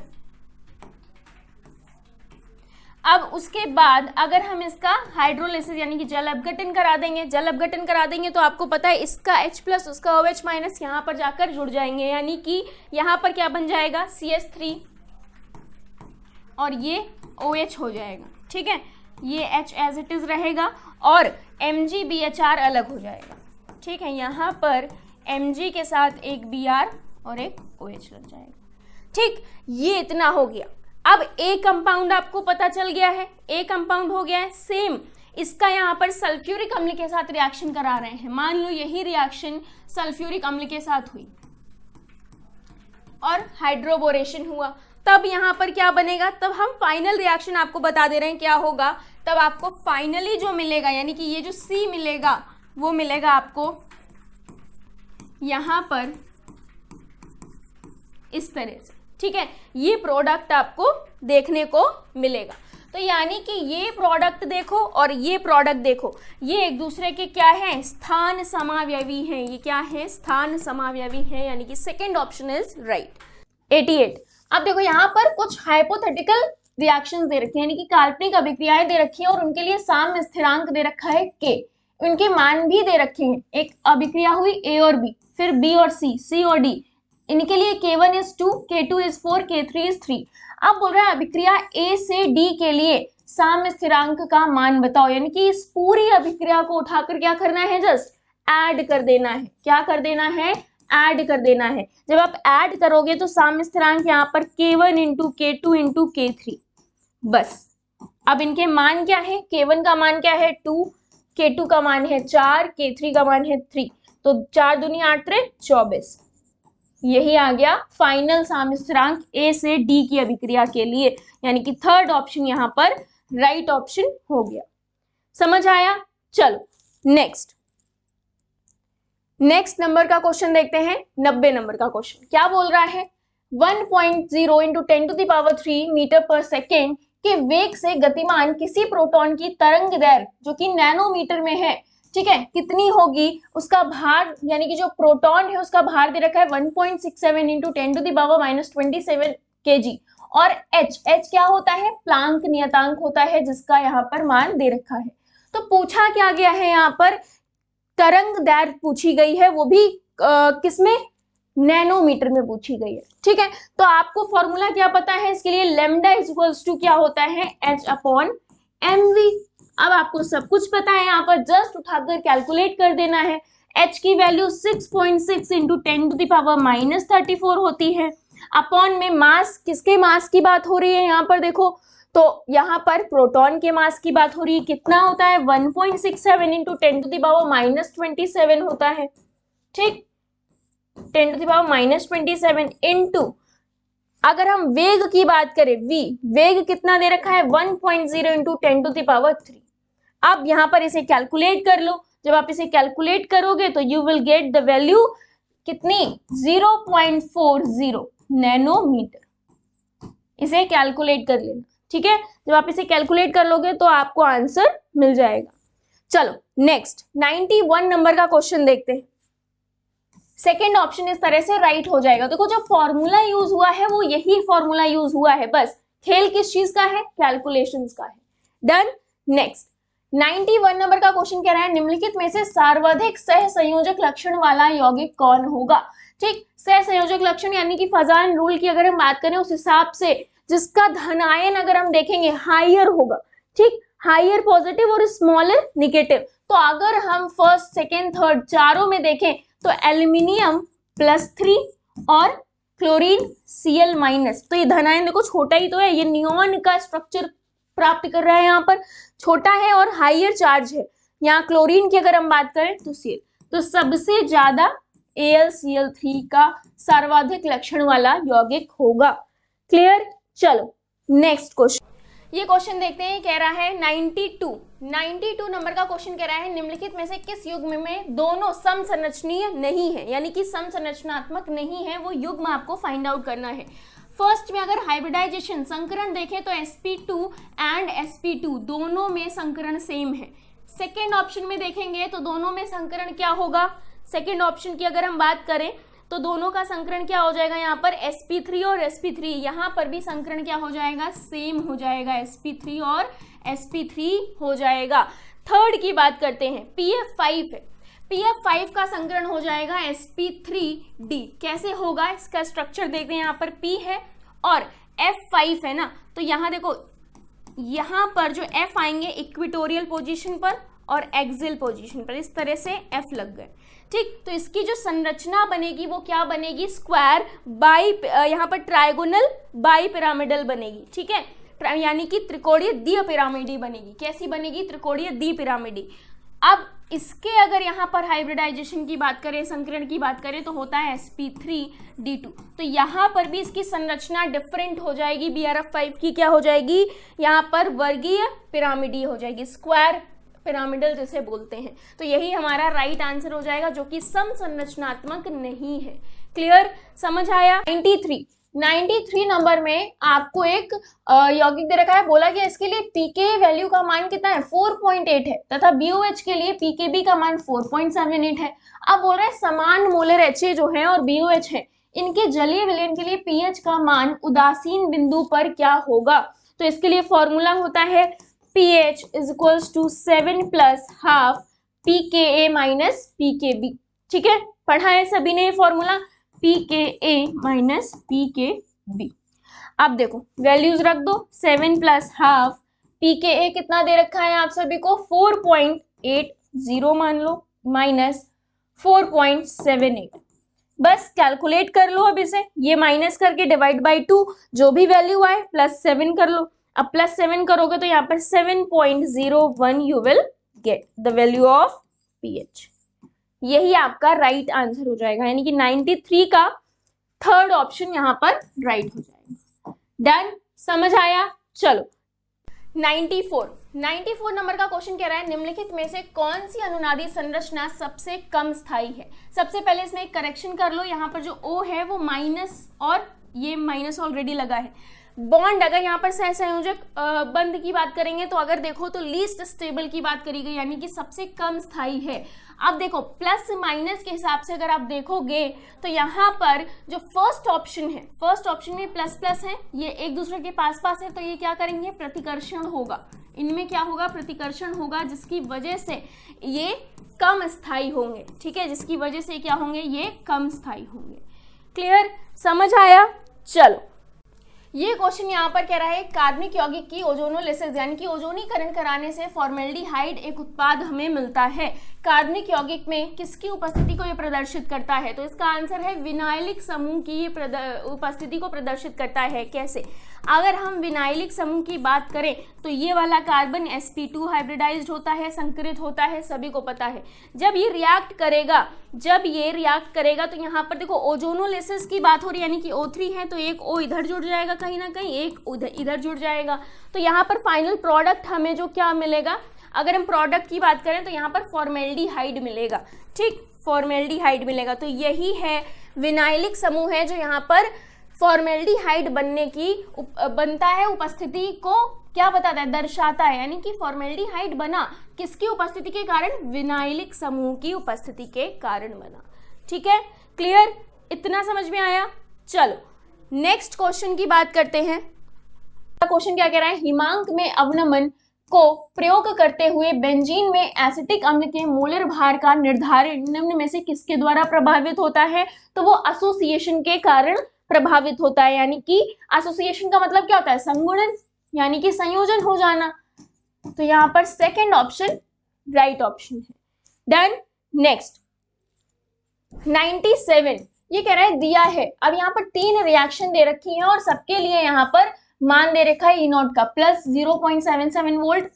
अब उसके बाद अगर हम इसका हाइड्रोलिसिस यानी कि जल अपघटन करा देंगे, जल अपघटन करा देंगे तो आपको पता है इसका H प्लस उसका OH माइनस यहाँ पर जाकर जुड़ जाएंगे, यानी कि यहाँ पर क्या बन जाएगा CH3 और ये OH हो जाएगा, ठीक है। ये H एज इट इज रहेगा और MgBHR अलग हो जाएगा, ठीक है। यहाँ पर Mg के साथ एक Br और एक OH लग जाएगा, ठीक। ये इतना हो गया। अब A कंपाउंड आपको पता चल गया है, A कंपाउंड हो गया है सेम। इसका यहाँ पर सल्फ्यूरिक अम्ल के साथ रिएक्शन करा रहे हैं, मान लो यही रिएक्शन सल्फ्यूरिक अम्ल के साथ हुई और हाइड्रोबोरेशन हुआ, तब यहाँ पर क्या बनेगा, तब हम फाइनल रिएक्शन आपको बता दे रहे हैं क्या होगा। तब आपको फाइनली जो मिलेगा यानी कि ये जो C मिलेगा वो मिलेगा आपको यहाँ पर इस तरह से, ठीक है। ये प्रोडक्ट आपको देखने को मिलेगा। तो यानी कि ये प्रोडक्ट देखो और ये प्रोडक्ट देखो, ये एक दूसरे के क्या है, स्थान समावयवी हैं। ये क्या है, स्थान समावयवी हैं, यानी कि सेकंड ऑप्शन इज राइट। 88। अब देखो यहाँ पर कुछ हाइपोथेटिकल रिएक्शंस दे रखे हैं, यानी कि काल्पनिक अभिक्रियाएं दे रखी है और उनके लिए साम्य स्थिरांक दे रखा है K, उनके मान भी दे रखे हैं। एक अभिक्रिया हुई A और B, फिर B और C और D, इनके लिए K1 is 2, K2 is 4, K3 is 3। अब बोल रहा है अभिक्रिया A से D के लिए साम्य स्थिरांक का मान बताओ, यानी कि इस पूरी अभिक्रिया को उठाकर क्या करना है, जस्ट ऐड कर देना है। क्या कर देना है, ऐड कर देना है। जब आप ऐड करोगे तो साम्य स्थिरांक यहाँ पर K1 into K2 into K3, बस। अब इनके मान क्या है, K1 का मान क्या है 2, K2 का मान है 4, K3 का मान है 3, तो 4 दूनी 8 त्रे 24। यही आ गया फाइनल साम्य स्थिरांक A से D की अभिक्रिया के लिए, यानी कि थर्ड ऑप्शन यहाँ पर राइट ऑप्शन हो गया। समझ आया? चलो नेक्स्ट नंबर का क्वेश्चन देखते हैं। 90 नंबर का क्वेश्चन क्या बोल रहा है, 1.0 इंटू 10⁻³ मीटर पर सेकेंड के वेग से गतिमान किसी प्रोटॉन की तरंग दैर्घ्य जो कि नैनोमीटर में है, ठीक है, कितनी होगी, उसका भार यानी कि जो प्रोटॉन है उसका भार दे रखा है 1.67 इंटू 10⁻⁻27 kg। और h क्या होता है, प्लांक नियतांक होता है जिसका यहाँ पर मान दे रखा है। तो पूछा क्या गया है यहाँ पर, तरंग दैर्घ्य पूछी गई है, वो भी किसमें, नैनोमीटर में पूछी गई है। ठीक है, तो आपको फॉर्मूला क्या पता है इसके लिए, लैम्डा इक्वल्स टू क्या होता है, h/mv। अब आपको सब कुछ पता है, यहाँ पर जस्ट उठाकर कैलकुलेट कर देना है। h की वैल्यू 6.6 इंटू 10⁻34 होती है। अपॉन में मास, किसके मास की बात हो रही है यहाँ पर देखो, तो यहाँ पर प्रोटॉन के मास की बात हो रही है। कितना होता है, 1.67 इंटू 10⁻27 होता है। ठीक, 10⁻27 इंटू, अगर हम वेग की बात करें, v, वेग कितना दे रखा है, 1.0 इंटू 10⁻3। अब यहाँ पर इसे कैलकुलेट कर लो। जब आप इसे कैलकुलेट करोगे तो you will get the value कितनी, 0.40 नैनोमीटर। इसे कैलकुलेट कर लेना। ठीक है, जब आप इसे कैलकुलेट कर लोगे तो आपको आंसर मिल जाएगा। चलो नेक्स्ट 91 नंबर का क्वेश्चन देखते हैं। सेकेंड ऑप्शन इस तरह से राइट हो जाएगा। देखो जो फॉर्मूला यूज हुआ है वो यही फॉर्मूला यूज हुआ है, बस खेल किस चीज का है, कैलकुलेशंस का है। डन। नेक्स्ट 91 नंबर का क्वेश्चन कह रहा है, निम्नलिखित में से सर्वाधिक सहसंयोजक लक्षण वाला यौगिक कौन होगा। ठीक, सहसंयोजक लक्षण यानी कि फजान रूल की अगर हम बात करें उस हिसाब से जिसका धनायन अगर हम देखेंगे हाइयर होगा। ठीक, हाइयर पॉजिटिव और स्मॉलर निगेटिव। तो अगर हम फर्स्ट सेकेंड थर्ड चारों में देखें तो एल्यूमिनियम +3 और क्लोरीन Cl-, तो ये धनायन देखो छोटा ही तो है, ये नियॉन का स्ट्रक्चर प्राप्त कर रहा है, यहाँ पर छोटा है और हाइयर चार्ज है। यहाँ क्लोरीन की अगर हम बात करें तो Cl, तो सबसे ज्यादा AlCl3 का सर्वाधिक लक्षण वाला यौगिक होगा। क्लियर। चलो नेक्स्ट क्वेश्चन, ये क्वेश्चन देखते हैं। कह रहा है 92 नंबर का क्वेश्चन कह रहा है, निम्नलिखित में से किस युग्म में दोनों समसंरचनीय नहीं है, यानी कि समसंरचनात्मक नहीं है, वो युग्म आपको फाइंड आउट करना है। फर्स्ट में अगर हाइब्रिडाइजेशन संकरण देखें तो sp2 एंड sp2 दोनों में संकरण सेम है। सेकेंड ऑप्शन में देखेंगे तो दोनों में संकरण क्या होगा, सेकेंड ऑप्शन की अगर हम बात करें तो दोनों का संकरण क्या हो जाएगा, यहाँ पर sp3 और sp3, यहाँ पर भी संकरण क्या हो जाएगा, सेम हो जाएगा, sp3 और sp3 हो जाएगा। थर्ड की बात करते हैं, pf5 है, pf5 का संकरण हो जाएगा sp3d। कैसे होगा, इसका स्ट्रक्चर देखते हैं। यहाँ पर p है और f5 है ना, तो यहाँ देखो यहाँ पर जो f आएंगे इक्विटोरियल पोजीशन पर और एक्सियल पोजीशन पर, इस तरह से f लग गए। ठीक, तो इसकी जो संरचना बनेगी वो क्या बनेगी, स्क्वायर बाई, यहाँ पर ट्राइगोनल बाई पिरामिडल बनेगी। ठीक है, यानी कि त्रिकोणीय द्विपिरामिडी बनेगी। कैसी बनेगी, त्रिकोणीय द्विपिरामिडी। अब इसके अगर यहाँ पर हाइब्रिडाइजेशन की बात करें, संकरण की बात करें तो होता है sp3d2। तो यहाँ पर भी इसकी संरचना डिफरेंट हो जाएगी, BRF5 की क्या हो जाएगी, यहाँ पर वर्गीय पिरामिडी हो जाएगी, स्क्वायर पिरामिडल जिसे बोलते हैं। तो यही हमारा राइट आंसर हो जाएगा, जो कि समसंरचनात्मक नहीं है। क्लियर, समझ आया। 93 नंबर में आपको एक यौगिक दे रखा है, बोला गया इसके लिए pK वैल्यू का मान कितना है, 4.8 है, तथा BOH के लिए pKb का मान 4.78 है। अब बोल रहे हैं समान मोलर HA जो है और BOH है, इनके जलीय विलयन के लिए pH का मान उदासीन बिंदु पर क्या होगा। तो इसके लिए फॉर्मूला होता है pH is equals to 7 plus half pKa minus pKb। ठीक है, पढ़ा है सभी ने ये फॉर्मूला, pKa minus pKb। अब देखो वैल्यूज रख दो, 7 plus half pKa कितना दे रखा है आप सभी को, 4.80 मान लो, माइनस 4.78। बस कैलकुलेट कर लो। अब इसे ये माइनस करके डिवाइड बाई 2, जो भी वैल्यू आए +7 कर लो। अब +7 करोगे तो यहाँ पर 7.01 you will get the value of pH। यही आपका राइट आंसर हो जाएगा, यानी कि 93 का थर्ड ऑप्शन यहाँ पर राइट हो जाएगा। डन, समझ आया। चलो 94 नंबर का क्वेश्चन कह रहा है, निम्नलिखित में से कौन सी अनुनादी संरचना सबसे कम स्थायी है। सबसे पहले इसमें एक करेक्शन कर लो, यहाँ पर जो O है वो माइनस और ये माइनस ऑलरेडी लगा है। बॉन्ड अगर यहाँ पर सहसंयोजक बंध की बात करेंगे तो अगर देखो तो लीस्ट स्टेबल की बात करी गई, यानी कि सबसे कम स्थायी है। अब देखो प्लस माइनस के हिसाब से अगर आप देखोगे तो यहाँ पर जो फर्स्ट ऑप्शन है, फर्स्ट ऑप्शन में प्लस प्लस है, ये एक दूसरे के पास पास है, तो ये क्या करेंगे, प्रतिकर्षण होगा, इनमें क्या होगा, प्रतिकर्षण होगा, जिसकी वजह से ये कम स्थायी होंगे। ठीक है, जिसकी वजह से क्या होंगे, ये कम स्थायी होंगे। क्लियर, समझ आया। चलो ये क्वेश्चन यहाँ पर कह रहा है कार्बनिक यौगिक की ओजोनोलिसिस यानी कि ओजोनीकरण कराने से फॉर्मेल्डिहाइड एक उत्पाद हमें मिलता है। कार्बनिक यौगिक में किसकी उपस्थिति को ये प्रदर्शित करता है, तो इसका आंसर है विनाइलिक समूह की उपस्थिति को प्रदर्शित करता है। कैसे, अगर हम विनाइलिक समूह की बात करें तो ये वाला कार्बन sp2 हाइब्रिडाइज्ड होता है, संकरित होता है, सभी को पता है। जब ये रिएक्ट करेगा तो यहाँ पर देखो ओजोनोलिसिस की बात हो रही है, यानी कि O3 है तो एक O इधर जुड़ जाएगा कहीं ना कहीं, एक इधर जुड़ जाएगा, तो यहाँ पर फाइनल प्रोडक्ट हमें जो क्या मिलेगा, अगर हम प्रोडक्ट की बात करें तो यहाँ पर फॉर्मेल्डिहाइड मिलेगा। ठीक, फॉर्मेल्डिहाइड मिलेगा, तो यही है विनाइलिक समूह है जो यहाँ पर फॉर्मेल्डिहाइड बनता है, उपस्थिति को क्या बताता है, दर्शाता है, यानी कि फॉर्मेल्डिहाइड बना किसकी उपस्थिति के कारण, विनाइलिक समूह की उपस्थिति के कारण बना। ठीक है, क्लियर, इतना समझ में आया। चलो नेक्स्ट क्वेश्चन की बात करते हैं। क्वेश्चन क्या कह रहा है, हिमांक में अवनमन को प्रयोग करते हुए बेंजीन में एसिटिक अम्ल के मोलर भार का निर्धारण निम्न में से किसके द्वारा प्रभावित होता है, तो वो एसोसिएशन के कारण प्रभावित होता है। यानी कि एसोसिएशन का मतलब क्या होता है, संगुणन, यानी कि संयोजन हो जाना। तो यहाँ पर सेकंड ऑप्शन राइट ऑप्शन है। डन। नेक्स्ट 97 ये कह रहा है दिया है, अब यहाँ पर 3 रिएक्शन दे रखी है और सबके लिए यहाँ पर मान दे रखा है E0 का plus 0.77 volt,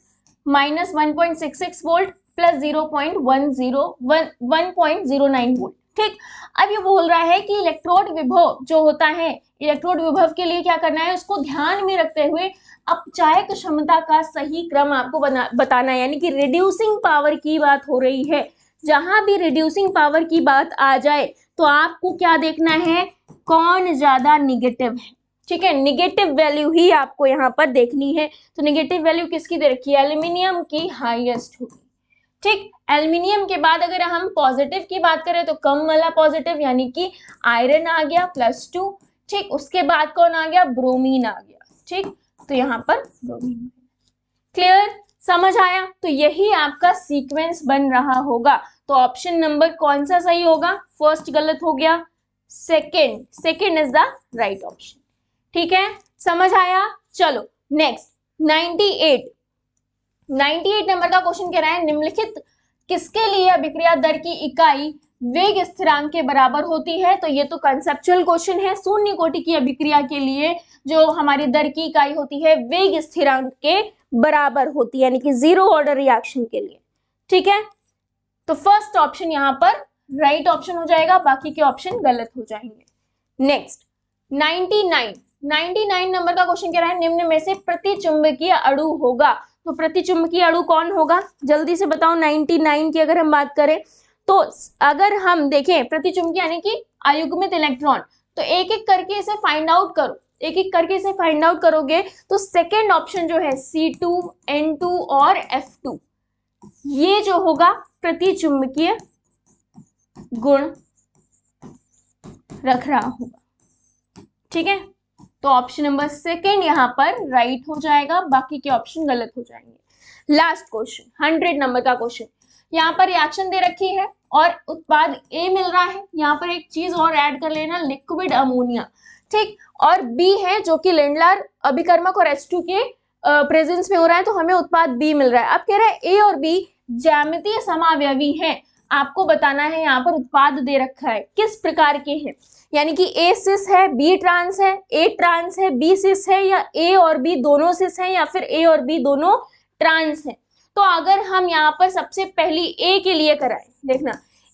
minus 1.66 volt, plus 1.09 volt. ठीक, अब ये बोल रहा है कि इलेक्ट्रोड विभव जो होता है, इलेक्ट्रोड विभव के लिए क्या करना है, उसको ध्यान में रखते हुए अपचायक क्षमता का सही क्रम आपको बताना है। यानी कि रिड्यूसिंग पावर की बात हो रही है, जहां भी रिड्यूसिंग पावर की बात आ जाए तो आपको क्या देखना है, कौन ज्यादा निगेटिव है। ठीक है, निगेटिव वैल्यू ही आपको यहाँ पर देखनी है। तो निगेटिव वैल्यू किसकी दे रखी है, एल्यूमिनियम की हाईएस्ट होगी। ठीक, एल्यूमिनियम के बाद अगर हम पॉजिटिव की बात करें तो कम वाला पॉजिटिव, यानी कि आयरन आ गया +2। ठीक, उसके बाद कौन आ गया, ब्रोमीन आ गया। ठीक, तो यहाँ पर ब्रोमीन। क्लियर, समझ आया। तो यही आपका सीक्वेंस बन रहा होगा। तो ऑप्शन नंबर कौन सा सही होगा, फर्स्ट गलत हो गया, second is the right option. ठीक है, समझ आया। चलो नेक्स्ट 98 नंबर का क्वेश्चन कह रहा है निम्नलिखित किसके लिए अभिक्रिया दर की इकाई वेग स्थिरांक के बराबर होती है। तो ये तो कंसेप्चुअल क्वेश्चन है। शून्य कोटि की अभिक्रिया के लिए जो हमारी दर की इकाई होती है वेग स्थिरांक के बराबर होती है, यानी कि 0 ऑर्डर रिएक्शन के लिए। ठीक है, तो फर्स्ट ऑप्शन यहाँ पर राइट ऑप्शन हो जाएगा, बाकी के ऑप्शन गलत हो जाएंगे। नेक्स्ट 99 नंबर का क्वेश्चन कह रहा है निम्न में से प्रतिचुंबकीय अणु होगा। तो प्रतिचुंबकीय अणु कौन होगा, जल्दी से बताओ। 99 की अगर हम बात करें तो अगर हम देखें प्रतिचुंबकीय यानी कि अयुग्मित इलेक्ट्रॉन, तो एक एक करके इसे फाइंड आउट करो, एक एक करके इसे फाइंड आउट करोगे तो सेकेंड ऑप्शन जो है C2, N2 और F2, ये जो होगा प्रतिचुंबकीय गुण रख रहा होगा। ठीक है, तो ऑप्शन नंबर सेकंड यहाँ पर राइट हो जाएगा, बाकी के ऑप्शन गलत हो जाएंगे। लास्ट क्वेश्चन 100 नंबर का क्वेश्चन, यहाँ पर रिएक्शन दे रखी है और उत्पाद A मिल रहा है। यहाँ पर एक चीज और ऐड कर लेना, लिक्विड अमोनिया। ठीक, और B है जो कि लेंडलर अभिकर्मक और H2 के प्रेजेंस में हो रहा है, तो हमें उत्पाद B मिल रहा है। अब कह रहा है A और B ज्यामितीय समावयवी हैं, आपको बताना है। यहाँ पर उत्पाद दे रखा है किस प्रकार के हैं, यानी कि A सिस है, B ट्रांस है, A ट्रांस है, B सिस है, या A और B दोनों सिस है, या फिर A और B दोनों ट्रांस है। तो अगर हम यहाँ पर सबसे पहली A के लिए कराएं, देखना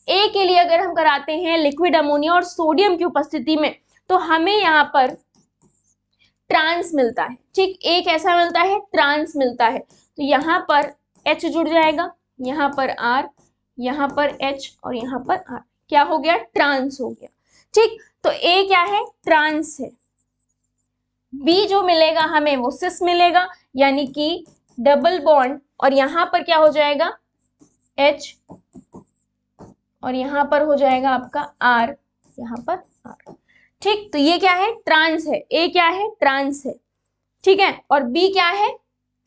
A के लिए अगर हम कराते हैं लिक्विड अमोनिया और सोडियम की उपस्थिति में, तो हमें यहाँ पर ट्रांस मिलता है। ठीक, A कैसा मिलता है, ट्रांस मिलता है। तो यहाँ पर H जुड़ जाएगा, यहाँ पर R, यहाँ पर H और यहाँ पर R, क्या हो गया, ट्रांस हो गया। ठीक, तो A क्या है, ट्रांस है। B जो मिलेगा हमें वो सिस मिलेगा, यानी कि डबल बॉन्ड, और यहाँ पर क्या हो जाएगा, H और यहाँ पर हो जाएगा आपका R, यहाँ पर R। ठीक, तो ये क्या है, ट्रांस है, A क्या है, ट्रांस है, ठीक है, और B क्या है,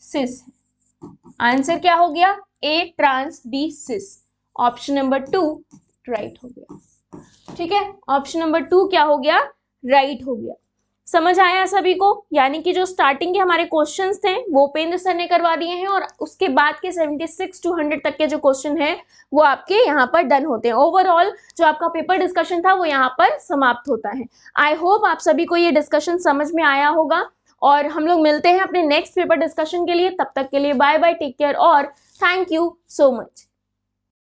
सिस है। आंसर क्या हो गया, A trans, B cis. Option number 2 right हो गया। ठीक है, ऑप्शन नंबर 2 क्या हो गया, राइट हो गया। समझ आया सभी को? यानी कि जो स्टार्टिंग के हमारे क्वेश्चंस थे वो उपेंद्र सर ने करवा दिए हैं, और उसके बाद के 76 to 100 तक के जो क्वेश्चन है वो आपके यहाँ पर डन होते हैं। ओवरऑल जो आपका पेपर डिस्कशन था वो यहाँ पर समाप्त होता है। आई होप आप सभी को ये डिस्कशन समझ में आया होगा, और हम लोग मिलते हैं अपने नेक्स्ट पेपर डिस्कशन के लिए। तब तक के लिए बाय बाय, टेक केयर और थैंक यू सो मच।